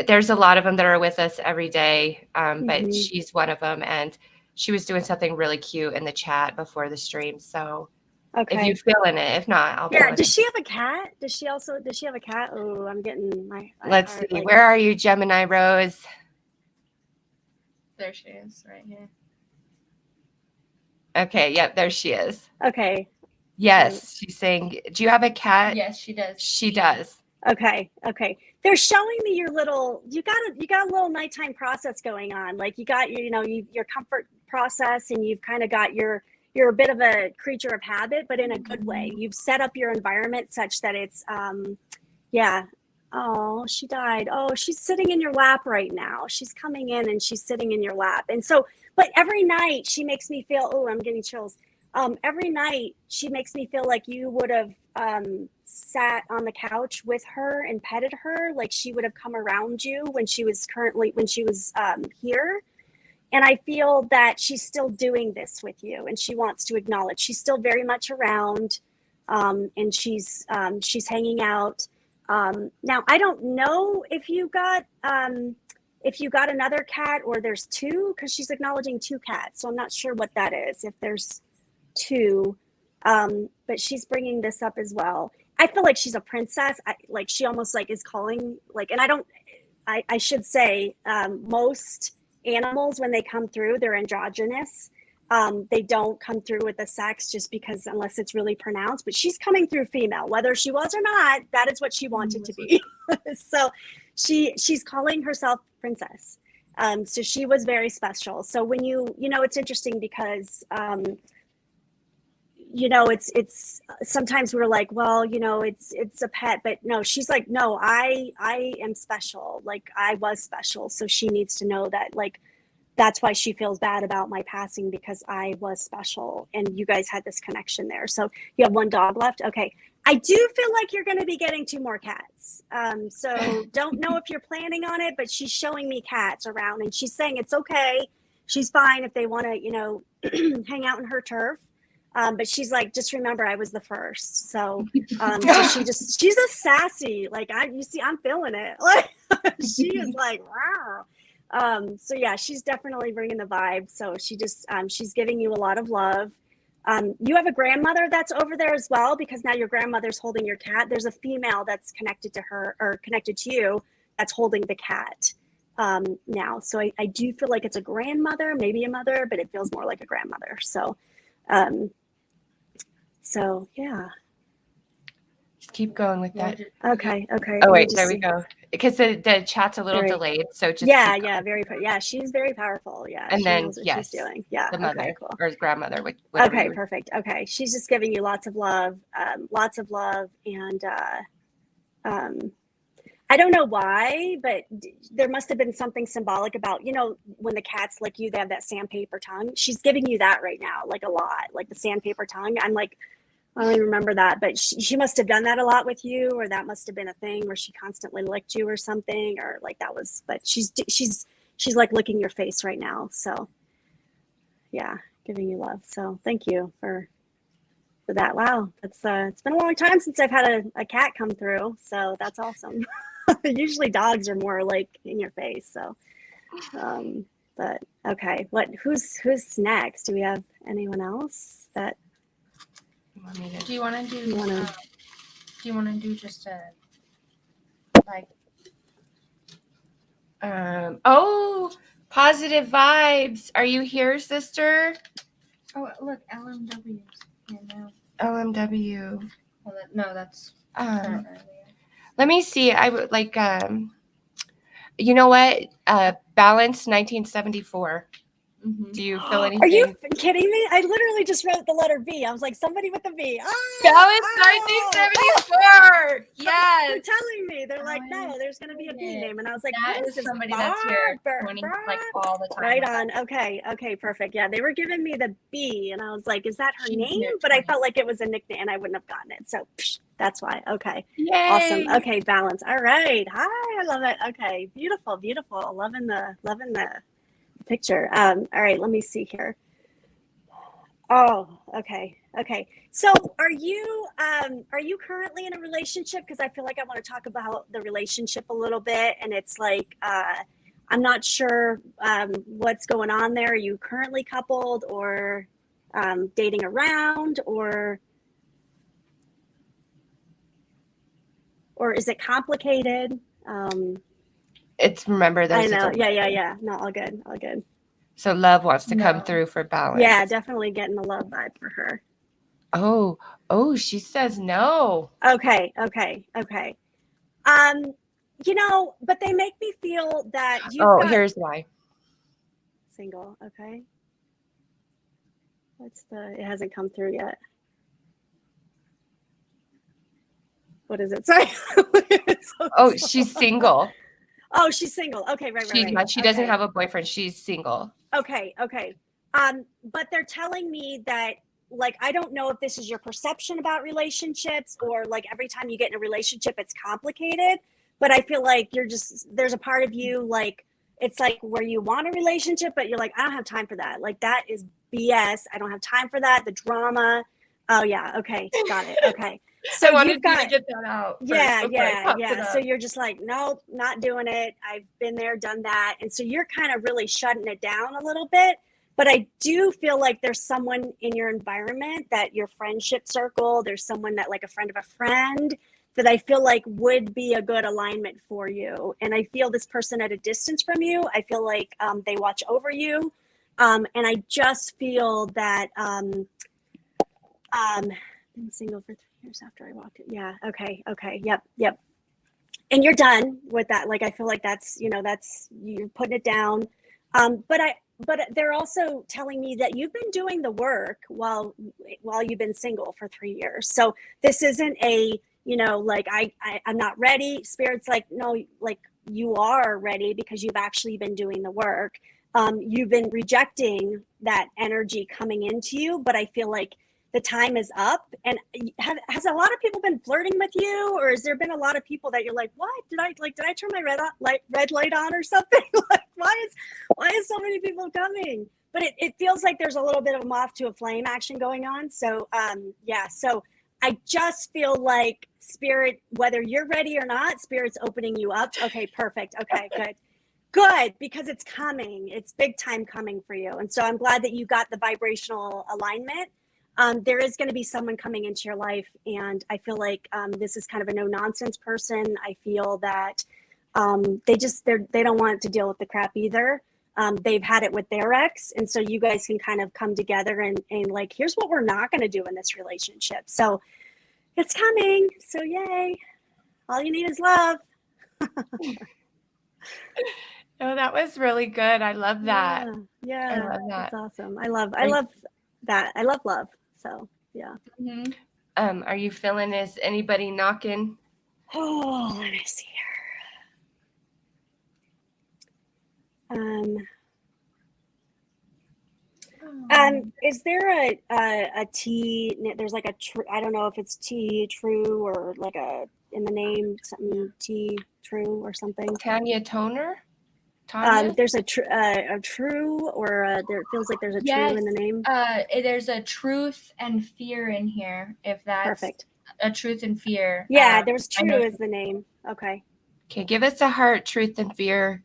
there's a lot of them that are with us every day, but she's one of them. And she was doing something really cute in the chat before the stream. So if you're feeling it, if not, I'll Yeah, does she have a cat? Does she have a cat? Oh, I'm getting my Let's see. Like, where are you, Gemini Rose? There she is, right here. Okay, yep, there she is. Okay. Yes, she's saying, do you have a cat? Yes, she does. She does. Okay. They're showing me you got a little nighttime process going on. Like you got your comfort process, and you've kind of got you're a bit of a creature of habit, but in a good way. You've set up your environment such that it's Oh, she died. Oh, she's sitting in your lap right now. She's coming in and she's sitting in your lap. And so, but every night she makes me feel, oh, I'm getting chills. Every night she makes me feel like you would have sat on the couch with her and petted her. Like she would have come around you when she was here. And I feel that she's still doing this with you, and she wants to acknowledge she's still very much around, and she's hanging out. Now I don't know if you got another cat or there's two, because she's acknowledging two cats. So I'm not sure what that is, if there's two, but she's bringing this up as well. I feel like she's a princess. She almost is calling, and I should say, most animals, when they come through, they're androgynous. They don't come through with the sex just because, unless it's really pronounced, but she's coming through female, whether she was or not. That is what she wanted to be. So she's calling herself princess. So she was very special. So when it's interesting because, it's sometimes we're like, well, it's a pet, but no, she's like, no, I am special. Like I was special. So she needs to know that, that's why she feels bad about my passing, because I was special and you guys had this connection there. So you have one dog left. Okay. I do feel like you're going to be getting 2 more cats. So don't know if you're planning on it, but she's showing me cats around and she's saying it's okay. She's fine if they want to, you know, hang out in her turf. But she's like, just remember I was the first. So, so she's a sassy, like you see, I'm feeling it. Like she is like, wow. So yeah, she's definitely bringing the vibe. So she's giving you a lot of love. You have a grandmother that's over there as well, because now your grandmother's holding your cat. There's a female that's connected to her or connected to you that's holding the cat now. So I do feel like it's a grandmother, maybe a mother, but it feels more like a grandmother. So, yeah. Just keep going with that. Okay. Oh, wait, there we go. Because the chat's a little delayed. So just yeah. She's very powerful. Yeah. And she then, knows what yes, she's doing. Yeah. the mother, okay, cool. or grandmother. Okay, perfect. Okay. She's just giving you lots of love. And I don't know why, but there must have been something symbolic about, you know, when the cats lick you, they have that sandpaper tongue. She's giving you that right now, like a lot, like the sandpaper tongue. I'm like, I don't even remember that, but she must have done that a lot with you, or that must have been a thing where she constantly licked you or something, or like that was, but she's like licking your face right now. So yeah, giving you love. So thank you for that. Wow. That's it's been a long time since I've had a cat come through. So that's awesome. Usually dogs are more like in your face. So, but okay. Who's next? Do we have anyone else that? Do you want to do? Do you want to do just a like? Positive vibes. Are you here, sister? Oh, look, LMW. Yeah, no. LMW. Well, no, that's Let me see. I would like. You know what? Balance 1974. Mm-hmm. Do you feel anything? Are you kidding me? I literally just wrote the letter B. I was like, somebody with a B. Balance 1974. Yes. They're telling me. They're like, no, there's going to be a B name. And I was like, that what is somebody that's here 20, like all the time. Right on. Okay, perfect. Yeah, they were giving me the B. And I was like, is that her name? But I felt like it was a nickname and I wouldn't have gotten it. So that's why. Okay. Yay. Awesome. Okay, balance. All right. Hi, I love it. Okay, beautiful. Loving the picture. All right, let me see here. Oh, okay. So are you currently in a relationship? Because I feel like I want to talk about the relationship a little bit, and it's like I'm not sure what's going on there. Are you currently coupled or dating around, or is it complicated? Remember I know. Yeah. No, all good. So love wants to come through for balance. Yeah, definitely getting the love vibe for her. Oh, she says no. Okay. You know, but they make me feel that here's why. Single, okay. It hasn't come through yet. What is it? Sorry. She's single. Oh, she's single. Okay, right. She doesn't have a boyfriend. She's single. Okay. But they're telling me that, like, I don't know if this is your perception about relationships, or like every time you get in a relationship, it's complicated. But I feel like there's a part of you, like, it's like where you want a relationship, but you're like, I don't have time for that. Like, that is BS. I don't have time for that. The drama. Oh yeah. Okay. Got it. Okay. So I wanted you to get that out. Yeah. So you're just like, nope, not doing it. I've been there, done that. And so you're kind of really shutting it down a little bit. But I do feel like there's someone in your environment, that your friendship circle, there's someone that, like a friend of a friend, that I feel like would be a good alignment for you. And I feel this person at a distance from you, I feel like they watch over you. And I just feel that been single for 3 years after I walked in. Yeah. Okay. Yep. And you're done with that. Like, I feel like that's you're putting it down. But they're also telling me that you've been doing the work while you've been single for 3 years. So this isn't a, like, I'm not ready. Spirit's like, no, like, you are ready because you've actually been doing the work. You've been rejecting that energy coming into you, but I feel like the time is up. And has a lot of people been flirting with you, or has there been a lot of people that you're like, what did I turn my red light on or something? Like, why is so many people coming? But it feels like there's a little bit of a moth to a flame action going on. So so I just feel like Spirit, whether you're ready or not, Spirit's opening you up. Okay, perfect. Okay, good, because it's coming. It's big time coming for you. And so I'm glad that you got the vibrational alignment. There is going to be someone coming into your life, and I feel like this is kind of a no nonsense person. I feel that they don't want to deal with the crap either. They've had it with their ex, and so you guys can kind of come together and like, here's what we're not going to do in this relationship. So it's coming. So yay! All you need is love. Oh, that was really good. I love that. Yeah, I love that. that's awesome. I love that. I love love. So yeah. Mm-hmm. Are you feeling, is anybody knocking? Oh, let me see here. Is there a T? There's like a I don't know if it's T true or like a in the name something T true or something. Tanya Toner? Tanya? There's a true or there feels like there's a true in the name. There's a truth and fear in here. If that's Perfect. A truth and fear. Yeah, there's true as the name. Okay. Okay, give us a heart, truth and fear.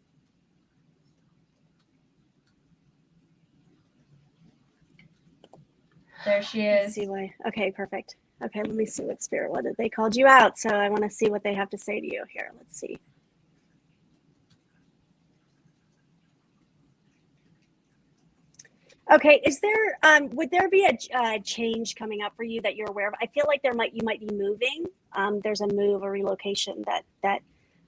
There she is. Let's see why. Okay, perfect. Okay, let me see what Spirit, what did they called you out? So I want to see what they have to say to you here. Let's see. Okay, is there would there be a change coming up for you that you're aware of? I feel like you might be moving. There's a move, a relocation that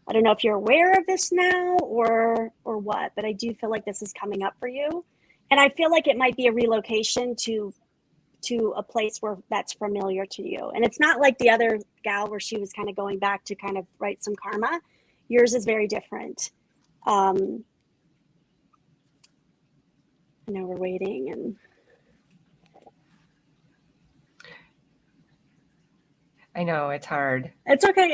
I don't know if you're aware of this now or what, but I do feel like this is coming up for you. And I feel like it might be a relocation to a place where that's familiar to you. And it's not like the other gal where she was kind of going back to kind of write some karma. Yours is very different. I know we're waiting and I know it's hard. it's okay.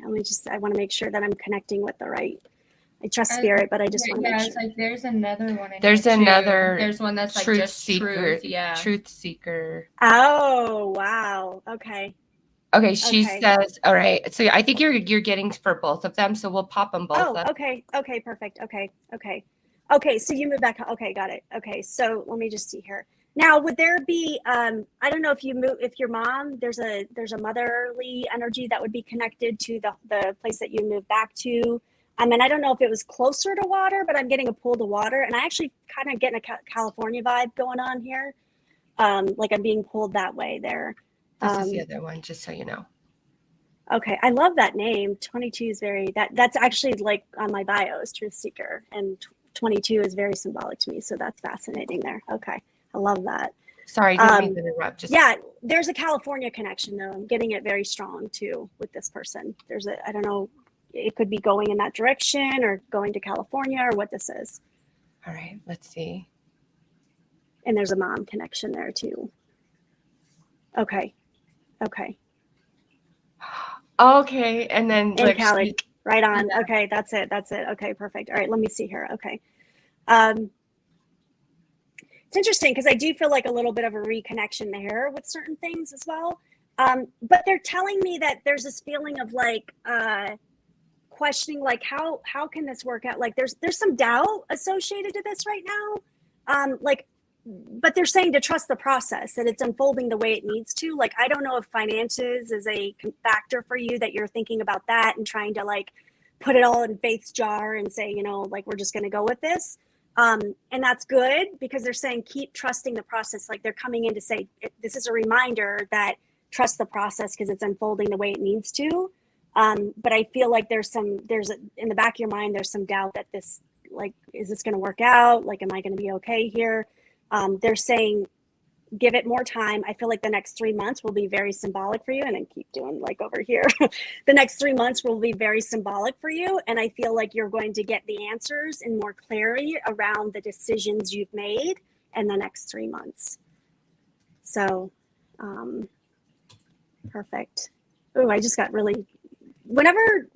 I want to make sure that I'm connecting with the right. I trust Spirit, but I just want to make sure. It's like there's another one. There's another. There's one that's like truth just seeker. truth. Yeah. Truth seeker. Oh wow. Okay. Okay, she says, all right. So I think you're getting for both of them. So we'll pop them both up. Okay. Okay. Perfect. Okay. So you move back. Okay. Got it. Okay. So let me just see here. Now, would there be, I don't know if your mom, there's a motherly energy that would be connected to the place that you moved back to. I mean, I don't know if it was closer to water, but I'm getting a pull to water, and I actually kind of getting a California vibe going on here. Like I'm being pulled that way there. This is the other one, just so you know. Okay. I love that name. 22 is that's actually like on my bio is Truth Seeker, and 22 is very symbolic to me. So that's fascinating there. Okay. I love that. Sorry, didn't mean to interrupt. Yeah, there's a California connection though. I'm getting it very strong too with this person. I don't know, it could be going in that direction or going to California or what this is. All right, let's see. And there's a mom connection there too. Okay. And then in Cali, right on. Okay, that's it. Okay, perfect. All right, let me see here. Okay. It's interesting because I do feel like a little bit of a reconnection there with certain things as well. But they're telling me that there's this feeling of like questioning, like how can this work out? Like there's some doubt associated to this right now. But they're saying to trust the process, that it's unfolding the way it needs to. Like, I don't know if finances is a factor for you, that you're thinking about that and trying to like put it all in Faith's jar and say, like, we're just going to go with this. And that's good because they're saying, keep trusting the process. Like they're coming in to say, this is a reminder that trust the process because it's unfolding the way it needs to. But I feel like there's in the back of your mind, there's some doubt that this, like, is this going to work out? Like, am I going to be okay here? They're saying, give it more time. I feel like the next 3 months will be very symbolic for you. And I keep doing like over here. The next 3 months will be very symbolic for you. And I feel like you're going to get the answers and more clarity around the decisions you've made in the next 3 months. So Perfect. Oh, I just got really, whenever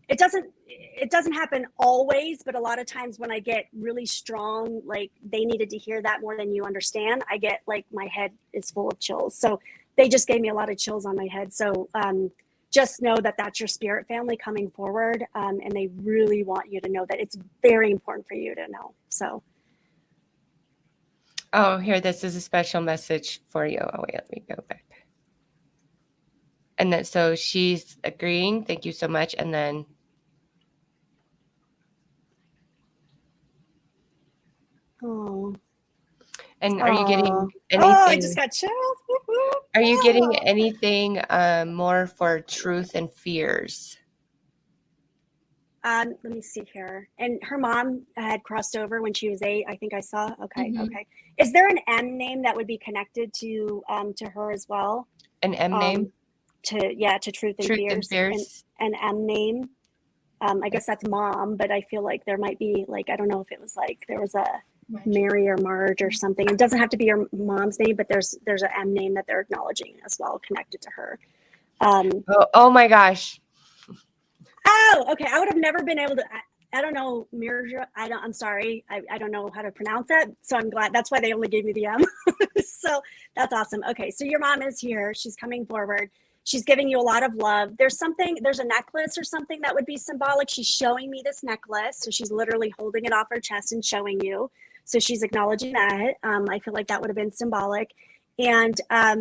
it doesn't happen always, but a lot of times when I get really strong, like they needed to hear that more than you understand, I get like my head is full of chills. So they just gave me a lot of chills on my head. So just know that that's your spirit family coming forward, and they really want you to know that it's very important for you to know. So Oh, here, this is a special message for you. Oh, wait, let me go back. And then, so she's agreeing. Thank you so much. And then, oh, and are you getting oh, anything? I just got chills. Woo-hoo. Are you getting Oh. anything more for truth and fears? Let me see here. And her mom had crossed over when she was 8. I think I saw. Okay, Mhm. okay. Is there an M name that would be connected to her as well? An M name? To truth and Truth fears. and fears? An M name. I guess that's mom, but I feel like there might be like, I don't know if it was like there was a Mary or Marge or something. It doesn't have to be your mom's name, but there's an M name that they're acknowledging as well connected to her. Oh my gosh. Oh, okay. I would have never been able to. I don't know, Mirja. I'm sorry. I don't know how to pronounce that. So I'm glad. That's why they only gave me the M. So that's awesome. Okay. So your mom is here. She's coming forward. She's giving you a lot of love. There's a necklace or something that would be symbolic. She's showing me this necklace. So she's literally holding it off her chest and showing you. So she's acknowledging that. I feel like that would have been symbolic. And I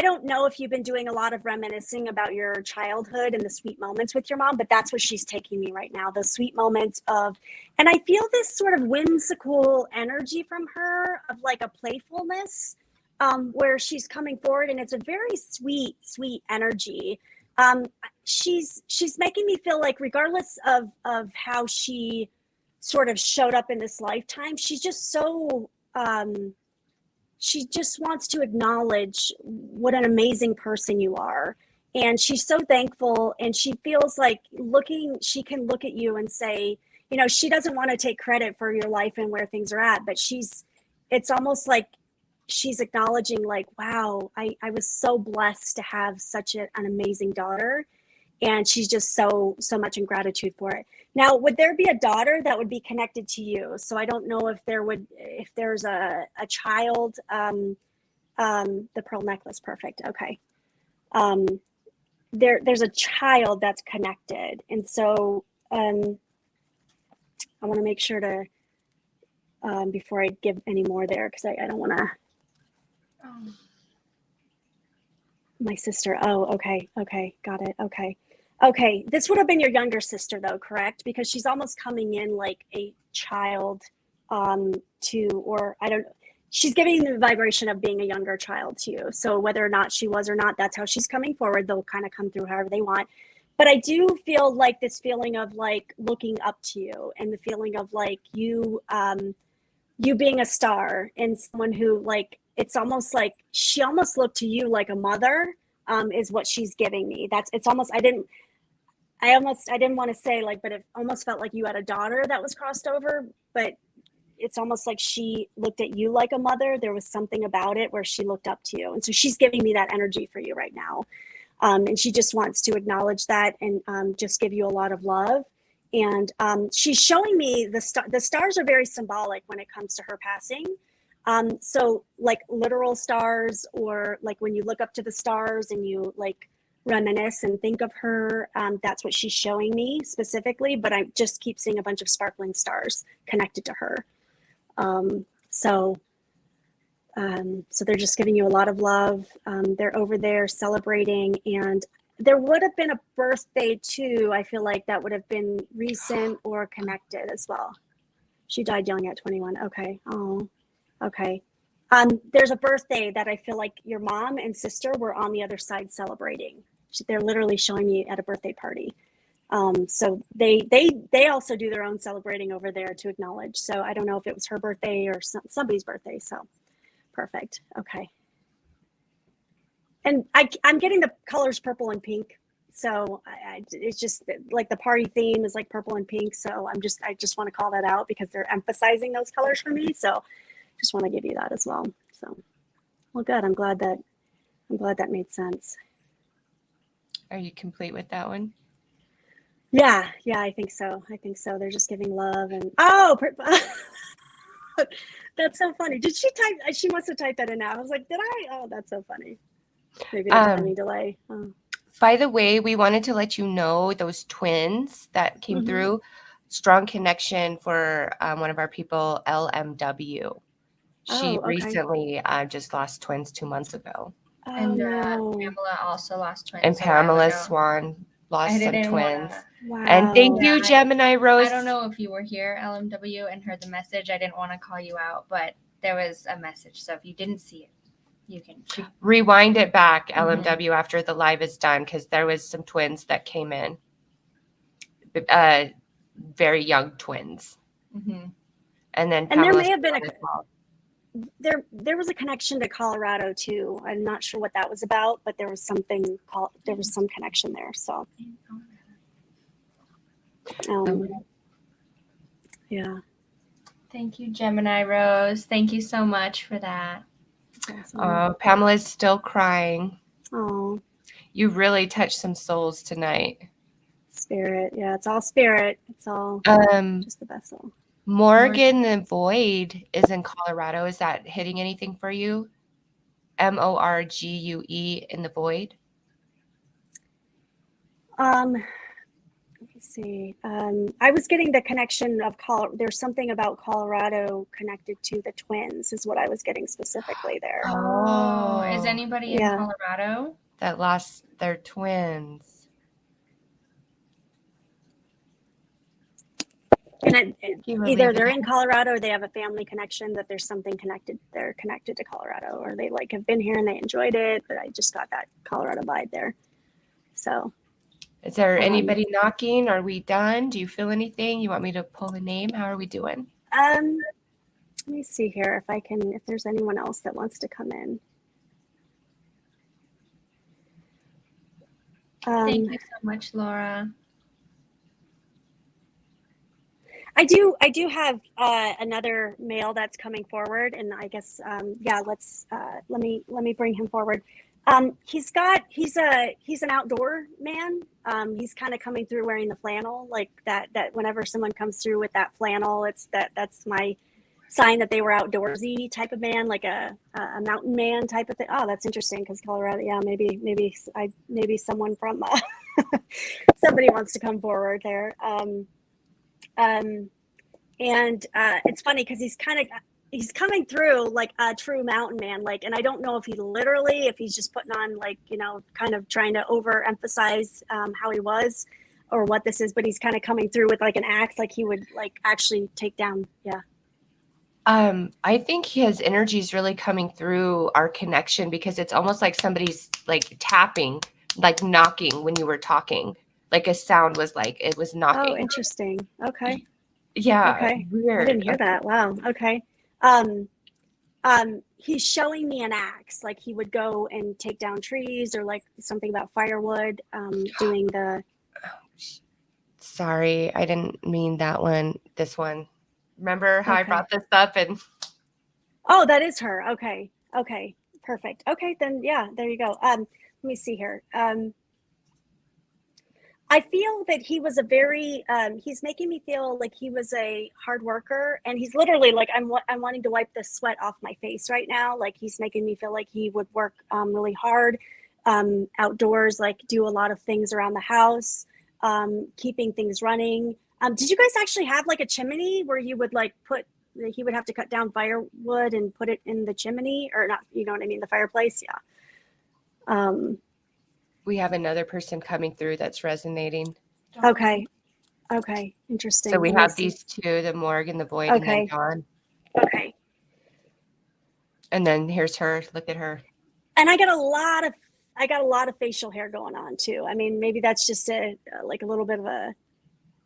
don't know if you've been doing a lot of reminiscing about your childhood and the sweet moments with your mom, but that's where she's taking me right now. The sweet moments and I feel this sort of whimsical energy from her of like a playfulness, where she's coming forward, and it's a very sweet, sweet energy. She's making me feel like regardless of how she sort of showed up in this lifetime, she's just so, she just wants to acknowledge what an amazing person you are. And she's so thankful. And she feels like she can look at you and say, she doesn't want to take credit for your life and where things are at, but it's almost like she's acknowledging like, wow, I was so blessed to have such an amazing daughter. And she's just so much in gratitude for it. Now, would there be a daughter that would be connected to you? So I don't know if there's a child. The pearl necklace, perfect. Okay. There's a child that's connected, and so I want to make sure to before I give any more there, because I don't want to. My sister. Oh, okay, got it. Okay, this would have been your younger sister though, correct? Because she's almost coming in like a child, or I don't. She's giving the vibration of being a younger child to you. So whether or not she was or not, that's how she's coming forward. They'll kind of come through however they want. But I do feel like this feeling of like looking up to you, and the feeling of like you being a star, and someone who like, it's almost like she almost looked to you like a mother, is what she's giving me. It's almost, I didn't want to say like, but it almost felt like you had a daughter that was crossed over, but it's almost like she looked at you like a mother. There was something about it where she looked up to you. And so she's giving me that energy for you right now. And she just wants to acknowledge that, and just give you a lot of love. And she's showing me the stars are very symbolic when it comes to her passing. So like literal stars, or like when you look up to the stars and you like reminisce and think of her, that's what she's showing me specifically, but I just keep seeing a bunch of sparkling stars connected to her. So they're just giving you a lot of love. They're over there celebrating, and there would have been a birthday too. I feel like that would have been recent or connected as well. She died young at 21. Okay. Oh, okay. There's a birthday that I feel like your mom and sister were on the other side celebrating. They're literally showing me at a birthday party. So they also do their own celebrating over there to acknowledge. So I don't know if it was her birthday or somebody's birthday. So perfect. Okay. And I'm getting the colors purple and pink. So it's just like the party theme is like purple and pink. So I just want to call that out because they're emphasizing those colors for me. So just want to give you that as well. So, well, good. I'm glad that made sense. Are you complete with that one? Yeah, I think so. They're just giving love and that's so funny. Did she type? She must have typed that in now. I was like, did I? Oh, that's so funny. Maybe a timing delay. Oh. By the way, we wanted to let you know those twins that came through. Strong connection for one of our people, LMW. She recently just lost twins 2 months ago. Oh, And no. Pamela also lost twins. And Pamela Swan lost some twins. Wow. And thank you, Gemini Rose. I don't know if you were here, LMW, and heard the message. I didn't want to call you out, but there was a message. So if you didn't see it, you can rewind it back, LMW, after the live is done, because there was some twins that came in. Very young twins. And then there may have been there was a connection to Colorado too. I'm not sure what that was about, but there was some connection there. So yeah. Thank you, Gemini Rose. Thank you so much for that. Awesome. Pamela's still crying. Oh, you really touched some souls tonight. Spirit. Yeah, it's all spirit. It's all just the vessel. Morgan the Void is in Colorado. Is that hitting anything for you? MORGUE in the Void? Let me see. I was getting the connection of there's something about Colorado connected to the twins is what I was getting specifically there. Oh, is anybody in Colorado that lost their twins? And either they're in Colorado or they have a family connection that there's something connected. They're connected to Colorado, or they have been here and they enjoyed it. But I just got that Colorado vibe there. So, is there anybody knocking? Are we done? Do you feel anything? You want me to pull a name? How are we doing? Let me see here if there's anyone else that wants to come in. Thank you so much, Laura. I do have another male that's coming forward, and I guess let's let me bring him forward. He's an outdoor man. He's kind of coming through wearing the flannel, like that whenever someone comes through with that flannel, that's my sign that they were outdoorsy type of man, like a mountain man type of thing. Oh, that's interesting, because Colorado, maybe someone from somebody wants to come forward there. And it's funny because he's coming through like a true mountain man, like, and I don't know if he's just putting on, like, kind of trying to overemphasize how he was or what this is, but he's kind of coming through with like an axe, like he would like actually take down. Yeah. I think his energy is really coming through our connection, because it's almost like somebody's like tapping, like knocking when you were talking. Like a sound was like it was knocking. Oh, interesting. Okay. Yeah. Okay. Weird. I didn't hear that. Wow. Okay. He's showing me an axe, like he would go and take down trees, or like something about firewood. Doing the. Sorry, I didn't mean that one. This one. Remember how I brought this up and. Oh, that is her. Okay. Okay. Perfect. Okay, then yeah, there you go. Let me see here. I feel that he was he's making me feel like he was a hard worker, and he's literally like, I'm wanting to wipe the sweat off my face right now. Like, he's making me feel like he would work really hard outdoors, like do a lot of things around the house, keeping things running. Did you guys actually have like a chimney where you would like he would have to cut down firewood and put it in the chimney, or not, you know what I mean? The fireplace. Yeah. We have another person coming through that's resonating. Okay. Okay. Interesting. So we have these two, the Morgan, the Void, and then Dawn. Okay. And then here's her. Look at her. And I got a lot of facial hair going on too. I mean, maybe that's just like a little bit of a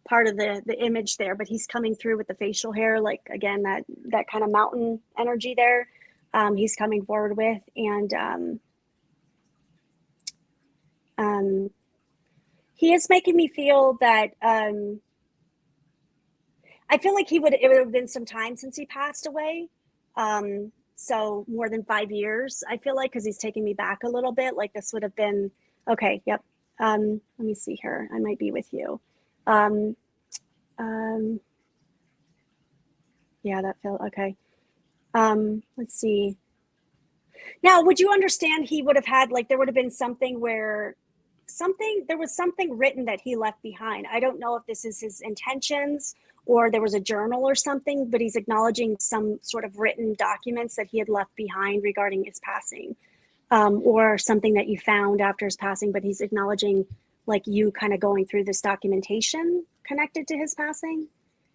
part of the image there, but he's coming through with the facial hair, like, again, that kind of mountain energy there. He's coming forward with, and he is making me feel that I feel like it would have been some time since he passed away. So more than 5 years, I feel like, because he's taking me back a little bit. Like this would have been, okay, yep. Let me see here. I might be with you. Yeah, that felt okay. Let's see. Now, would you understand he would have had, like, there would have been something where there was something written that he left behind. I don't know if this is his intentions or there was a journal or something, but he's acknowledging some sort of written documents that he had left behind regarding his passing, or something that you found after his passing, but he's acknowledging like you kind of going through this documentation connected to his passing.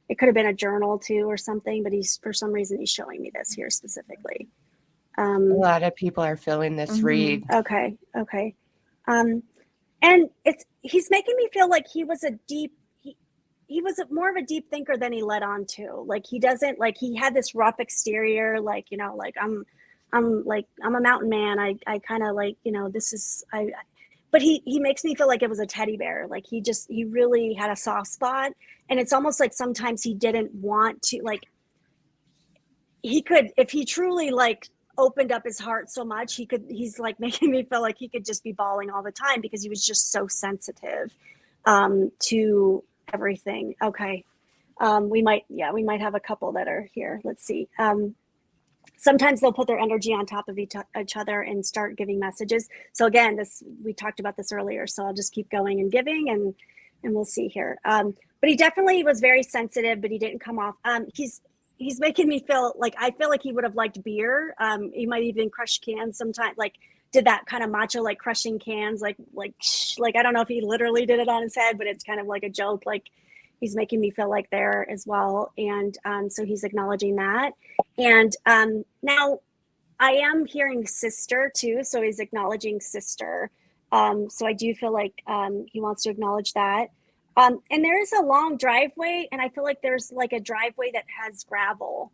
It could have been a journal too or something, but for some reason he's showing me this here specifically. A lot of people are feeling this read. Okay. And he's making me feel like he was he was more of a deep thinker than he let on to. Like he doesn't, like he had this rough exterior, like, you know, like I'm a mountain man. I kind of like, you know, but he makes me feel like it was a teddy bear. Like he really had a soft spot. And it's almost like sometimes he didn't want to, like, he could, if he truly like opened up his heart so much, he's like making me feel like he could just be bawling all the time because he was just so sensitive to everything. Okay. We might have a couple that are here. Let's see. Sometimes they'll put their energy on top of each other and start giving messages. So again, we talked about this earlier, so I'll just keep going and giving, and we'll see here. But he definitely was very sensitive, but he didn't come off. He's making me feel like, I feel like he would have liked beer. He might even crush cans sometimes, like did that kind of macho, like crushing cans, like I don't know if he literally did it on his head, but it's kind of like a joke. Like he's making me feel like there as well. And so he's acknowledging that. And now I am hearing sister too. So he's acknowledging sister. So I do feel like he wants to acknowledge that. And there is a long driveway, and I feel like there's like a driveway that has gravel.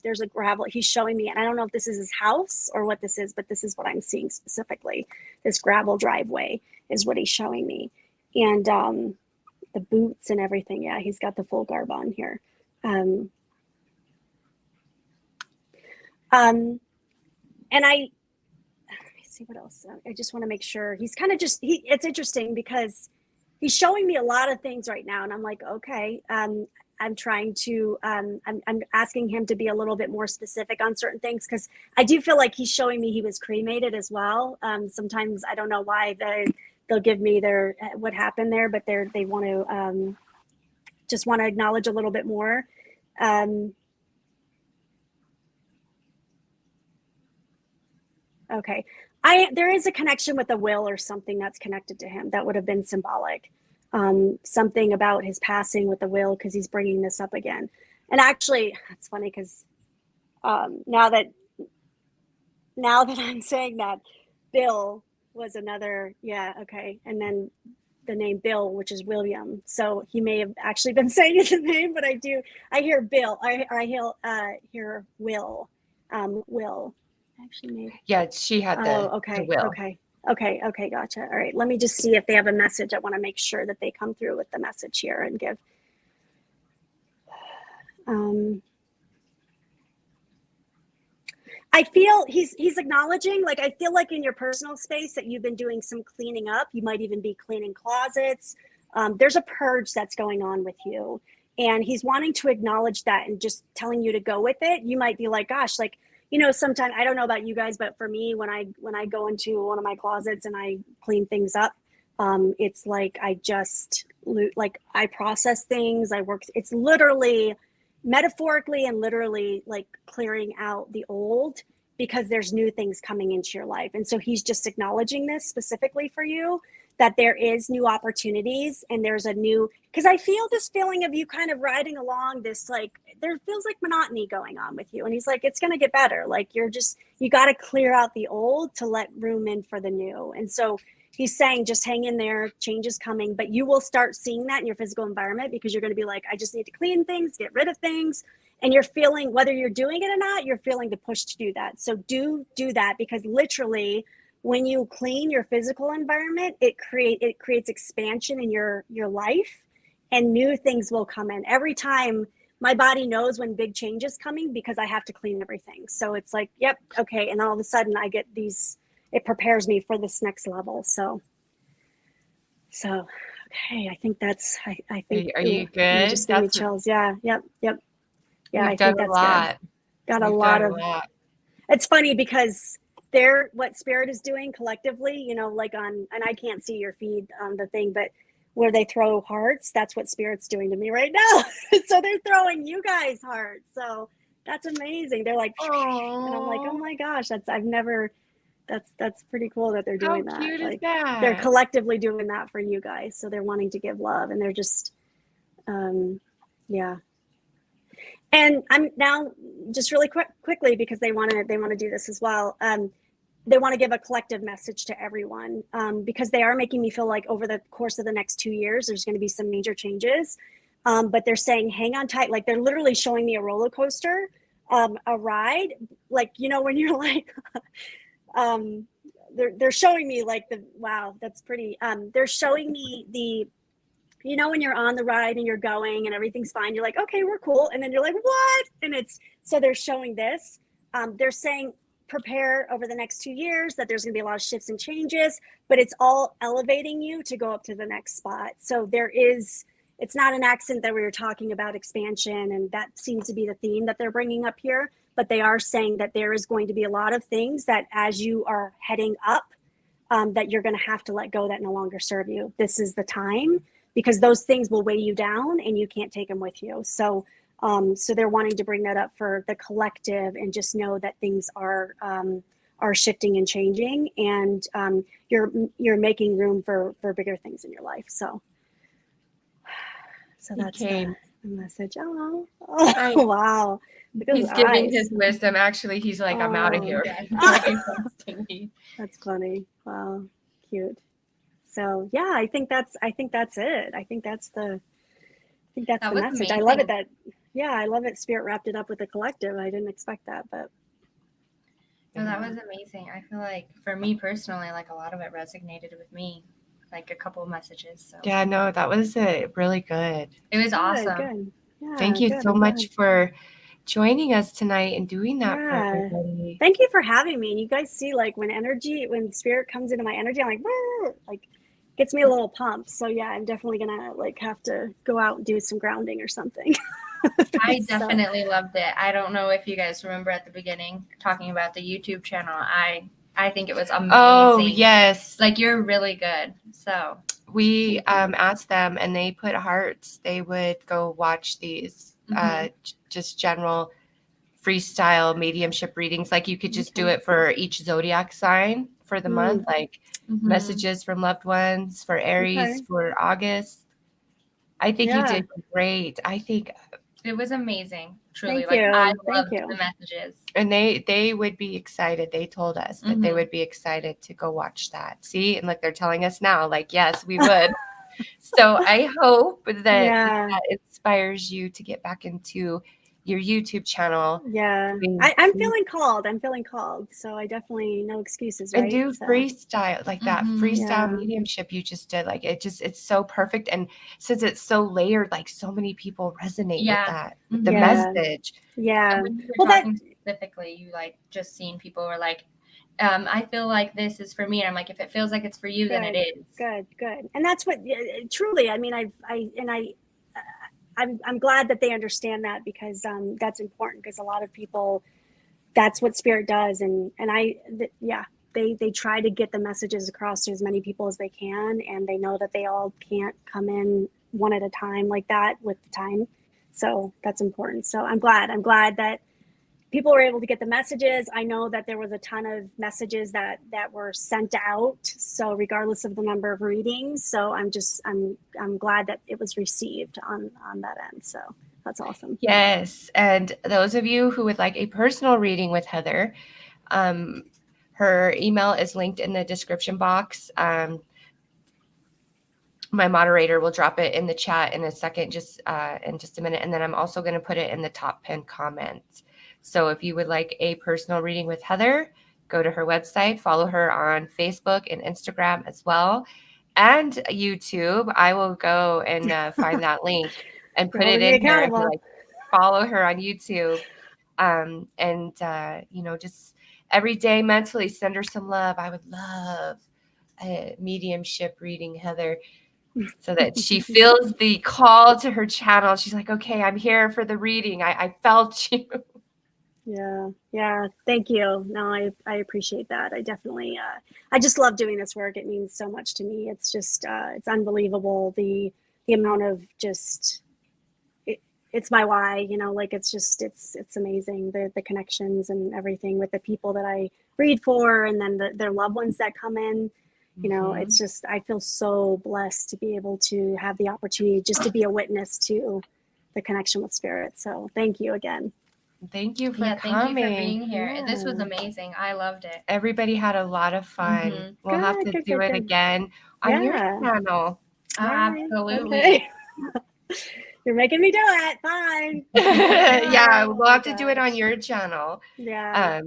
There's a gravel he's showing me, and I don't know if this is his house or what this is, but this is what I'm seeing specifically. This gravel driveway is what he's showing me. And the boots and everything. Yeah, he's got the full garb on here. And let me see what else. I just want to make sure he's kind of it's interesting because he's showing me a lot of things right now. And I'm like, okay, I'm trying to, I'm asking him to be a little bit more specific on certain things, because I do feel like he's showing me he was cremated as well. Sometimes I don't know why they'll give me what happened there, but they want to just want to acknowledge a little bit more. Okay. There is a connection with a will or something that's connected to him that would have been symbolic. Something about his passing with the will, because he's bringing this up again. And actually, it's funny because now that I'm saying that, Bill was another, yeah, okay. And then the name Bill, which is William. So he may have actually been saying his name, but I hear Bill, I hear Will. Will. Actually, maybe. Yeah, she had the will. Okay, gotcha. All right, let me just see if they have a message. I want to make sure that they come through with the message here and give. I feel he's acknowledging, like, I feel like in your personal space that you've been doing some cleaning up. You might even be cleaning closets. There's a purge that's going on with you, and he's wanting to acknowledge that and just telling you to go with it. You might be like, gosh, like, you know, sometimes, I don't know about you guys, but for me, when I go into one of my closets and I clean things up, it's like I process things. It's literally, metaphorically and literally, like clearing out the old, because there's new things coming into your life. And so he's just acknowledging this specifically for you, that there is new opportunities, and there's because I feel this feeling of you kind of riding along this, like, there feels like monotony going on with you. And he's like, it's going to get better. Like, you got to clear out the old to let room in for the new. And so he's saying, just hang in there, change is coming, but you will start seeing that in your physical environment, because you're going to be like, I just need to clean things, get rid of things. And you're feeling, whether you're doing it or not, you're feeling the push to do that. So do that, because literally, when you clean your physical environment, it creates expansion in your life, and new things will come in. Every time my body knows when big change is coming because I have to clean everything. So it's like, yep, okay. And all of a sudden I get these, it prepares me for this next level. So okay, I think that's, I think, Are you ooh, you good? just gave me chills. Yeah, yep. Yeah, We've I done think a that's lot. good. Got a We've lot done a of, lot. it's funny because what Spirit is doing collectively, you know, like on, and I can't see your feed on the thing, but where they throw hearts, that's what Spirit's doing to me right now. So they're throwing you guys hearts. So that's amazing. They're like, and I'm like, oh my gosh, that's pretty cool that they're doing How that. cute is Like they're that? collectively doing that for you guys. So they're wanting to give love, and they're just, yeah. And I'm now just really quickly, because they want to do this as well. They want to give a collective message to everyone, because they are making me feel like over the course of the next 2 years, there's going to be some major changes. But they're saying, hang on tight. Like they're literally showing me a roller coaster, a ride, like, you know, when you're like, they're showing me like wow, that's pretty. They're showing me you know, when you're on the ride and you're going and everything's fine, you're like, okay, we're cool. And then you're like, what? And so they're showing this. They're saying, prepare over the next 2 years that there's going to be a lot of shifts and changes, but it's all elevating you to go up to the next spot. So it's not an accident that we were talking about expansion, and that seems to be the theme that they're bringing up here. But they are saying that there is going to be a lot of things that as you are heading up, that you're going to have to let go that no longer serve you. This is the time, because those things will weigh you down and you can't take them with you. So they're wanting to bring that up for the collective, and just know that things are shifting and changing, and you're making room for bigger things in your life. So that's the message. Oh, wow. He's giving his wisdom. Actually, he's like, I'm out of here. That's funny. Wow, cute. So yeah, I think that's it. I think that's the message. Amazing. I love it I love it. Spirit wrapped it up with a collective. I didn't expect that, but no, that was amazing. I feel like for me personally, like a lot of it resonated with me, like a couple of messages. So yeah, no, that was really good. It was awesome. Good. Yeah, thank you so much for joining us tonight and doing that for everybody. Thank you for having me. And you guys see, like when Spirit comes into my energy, I'm like, woo, like gets me a little pumped. So yeah, I'm definitely gonna like have to go out and do some grounding or something. I definitely loved it. I don't know if you guys remember at the beginning talking about the YouTube channel. I think it was amazing. Oh yes, like you're really good. So we asked them, and they put hearts. They would go watch these just general freestyle mediumship readings. Like you could just do it for each zodiac sign for the month, like messages from loved ones for Aries for August. I think you did great. I think it was amazing. Truly. Thank you. I loved the messages. And they would be excited. They told us that they would be excited to go watch that. See, and like they're telling us now, like, yes, we would. So I hope that that inspires you to get back into your YouTube channel. Yeah. I'm feeling called. So I definitely, no excuses, right? And do freestyle, like that freestyle mediumship you just did. Like it's so perfect. And since it's so layered, like so many people resonate with that, with the message. Yeah. And when you were talking specifically, you like just seen people were like, I feel like this is for me. And I'm like, if it feels like it's for you, then it is. Good. And that's what, truly, I mean, I'm glad that they understand that, because that's important, because a lot of people, that's what Spirit does. And they try to get the messages across to as many people as they can. And they know that they all can't come in one at a time like that with the time. So that's important. So I'm glad that people were able to get the messages. I know that there was a ton of messages that were sent out. So regardless of the number of readings, so I'm glad that it was received on that end. So that's awesome. Yes. And those of you who would like a personal reading with Heather, her email is linked in the description box. My moderator will drop it in the chat in a second, just in just a minute. And then I'm also going to put it in the top pinned comments. So if you would like a personal reading with Heather, go to her website, follow her on Facebook and Instagram as well, and YouTube. I will go and find that link and put it in here. Like, follow her on YouTube. Just every day mentally send her some love. I would love a mediumship reading, Heather, so that she feels the call to her channel. She's like, okay, I'm here for the reading. I felt you. Yeah. Thank you. No, I appreciate that. I definitely, I just love doing this work. It means so much to me. It's just, it's unbelievable. The amount of just, it's my why, like it's amazing. The connections and everything with the people that I read for, and then their loved ones that come in, it's just, I feel so blessed to be able to have the opportunity just to be a witness to the connection with spirit. So thank you again. Thank you for Thank coming. you for being here. Yeah. This was amazing. I loved it. Everybody had a lot of fun. Mhm. We'll have to do it again on your channel. Absolutely. Okay. You're making me do it. Fine. Yeah, Oh we'll my have to do it on gosh. your channel. Yeah.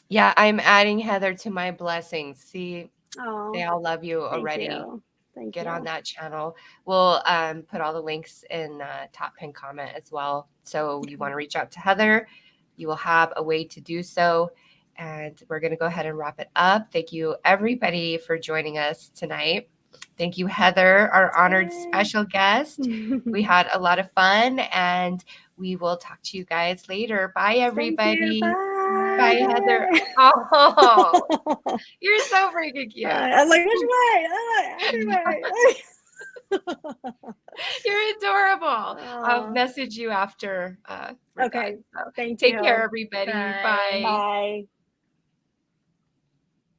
Yeah, I'm adding Heather to my blessings. See, Oh, they all love you thank already. you. Get on that channel. We'll put all the links in the top pin comment as well. So you want to reach out to Heather, you will have a way to do so. And we're going to go ahead and wrap it up. Thank you, everybody, for joining us tonight. Thank you, Heather, our honored special guest. We had a lot of fun, and we will talk to you guys later. Bye, everybody. Bye. Bye, Heather. Oh, you're so freaking cute. I was like, which way? Everywhere. You're adorable. I'll Oh. message you after. Okay. So Thank you. take care, everybody. Bye. Bye. Bye.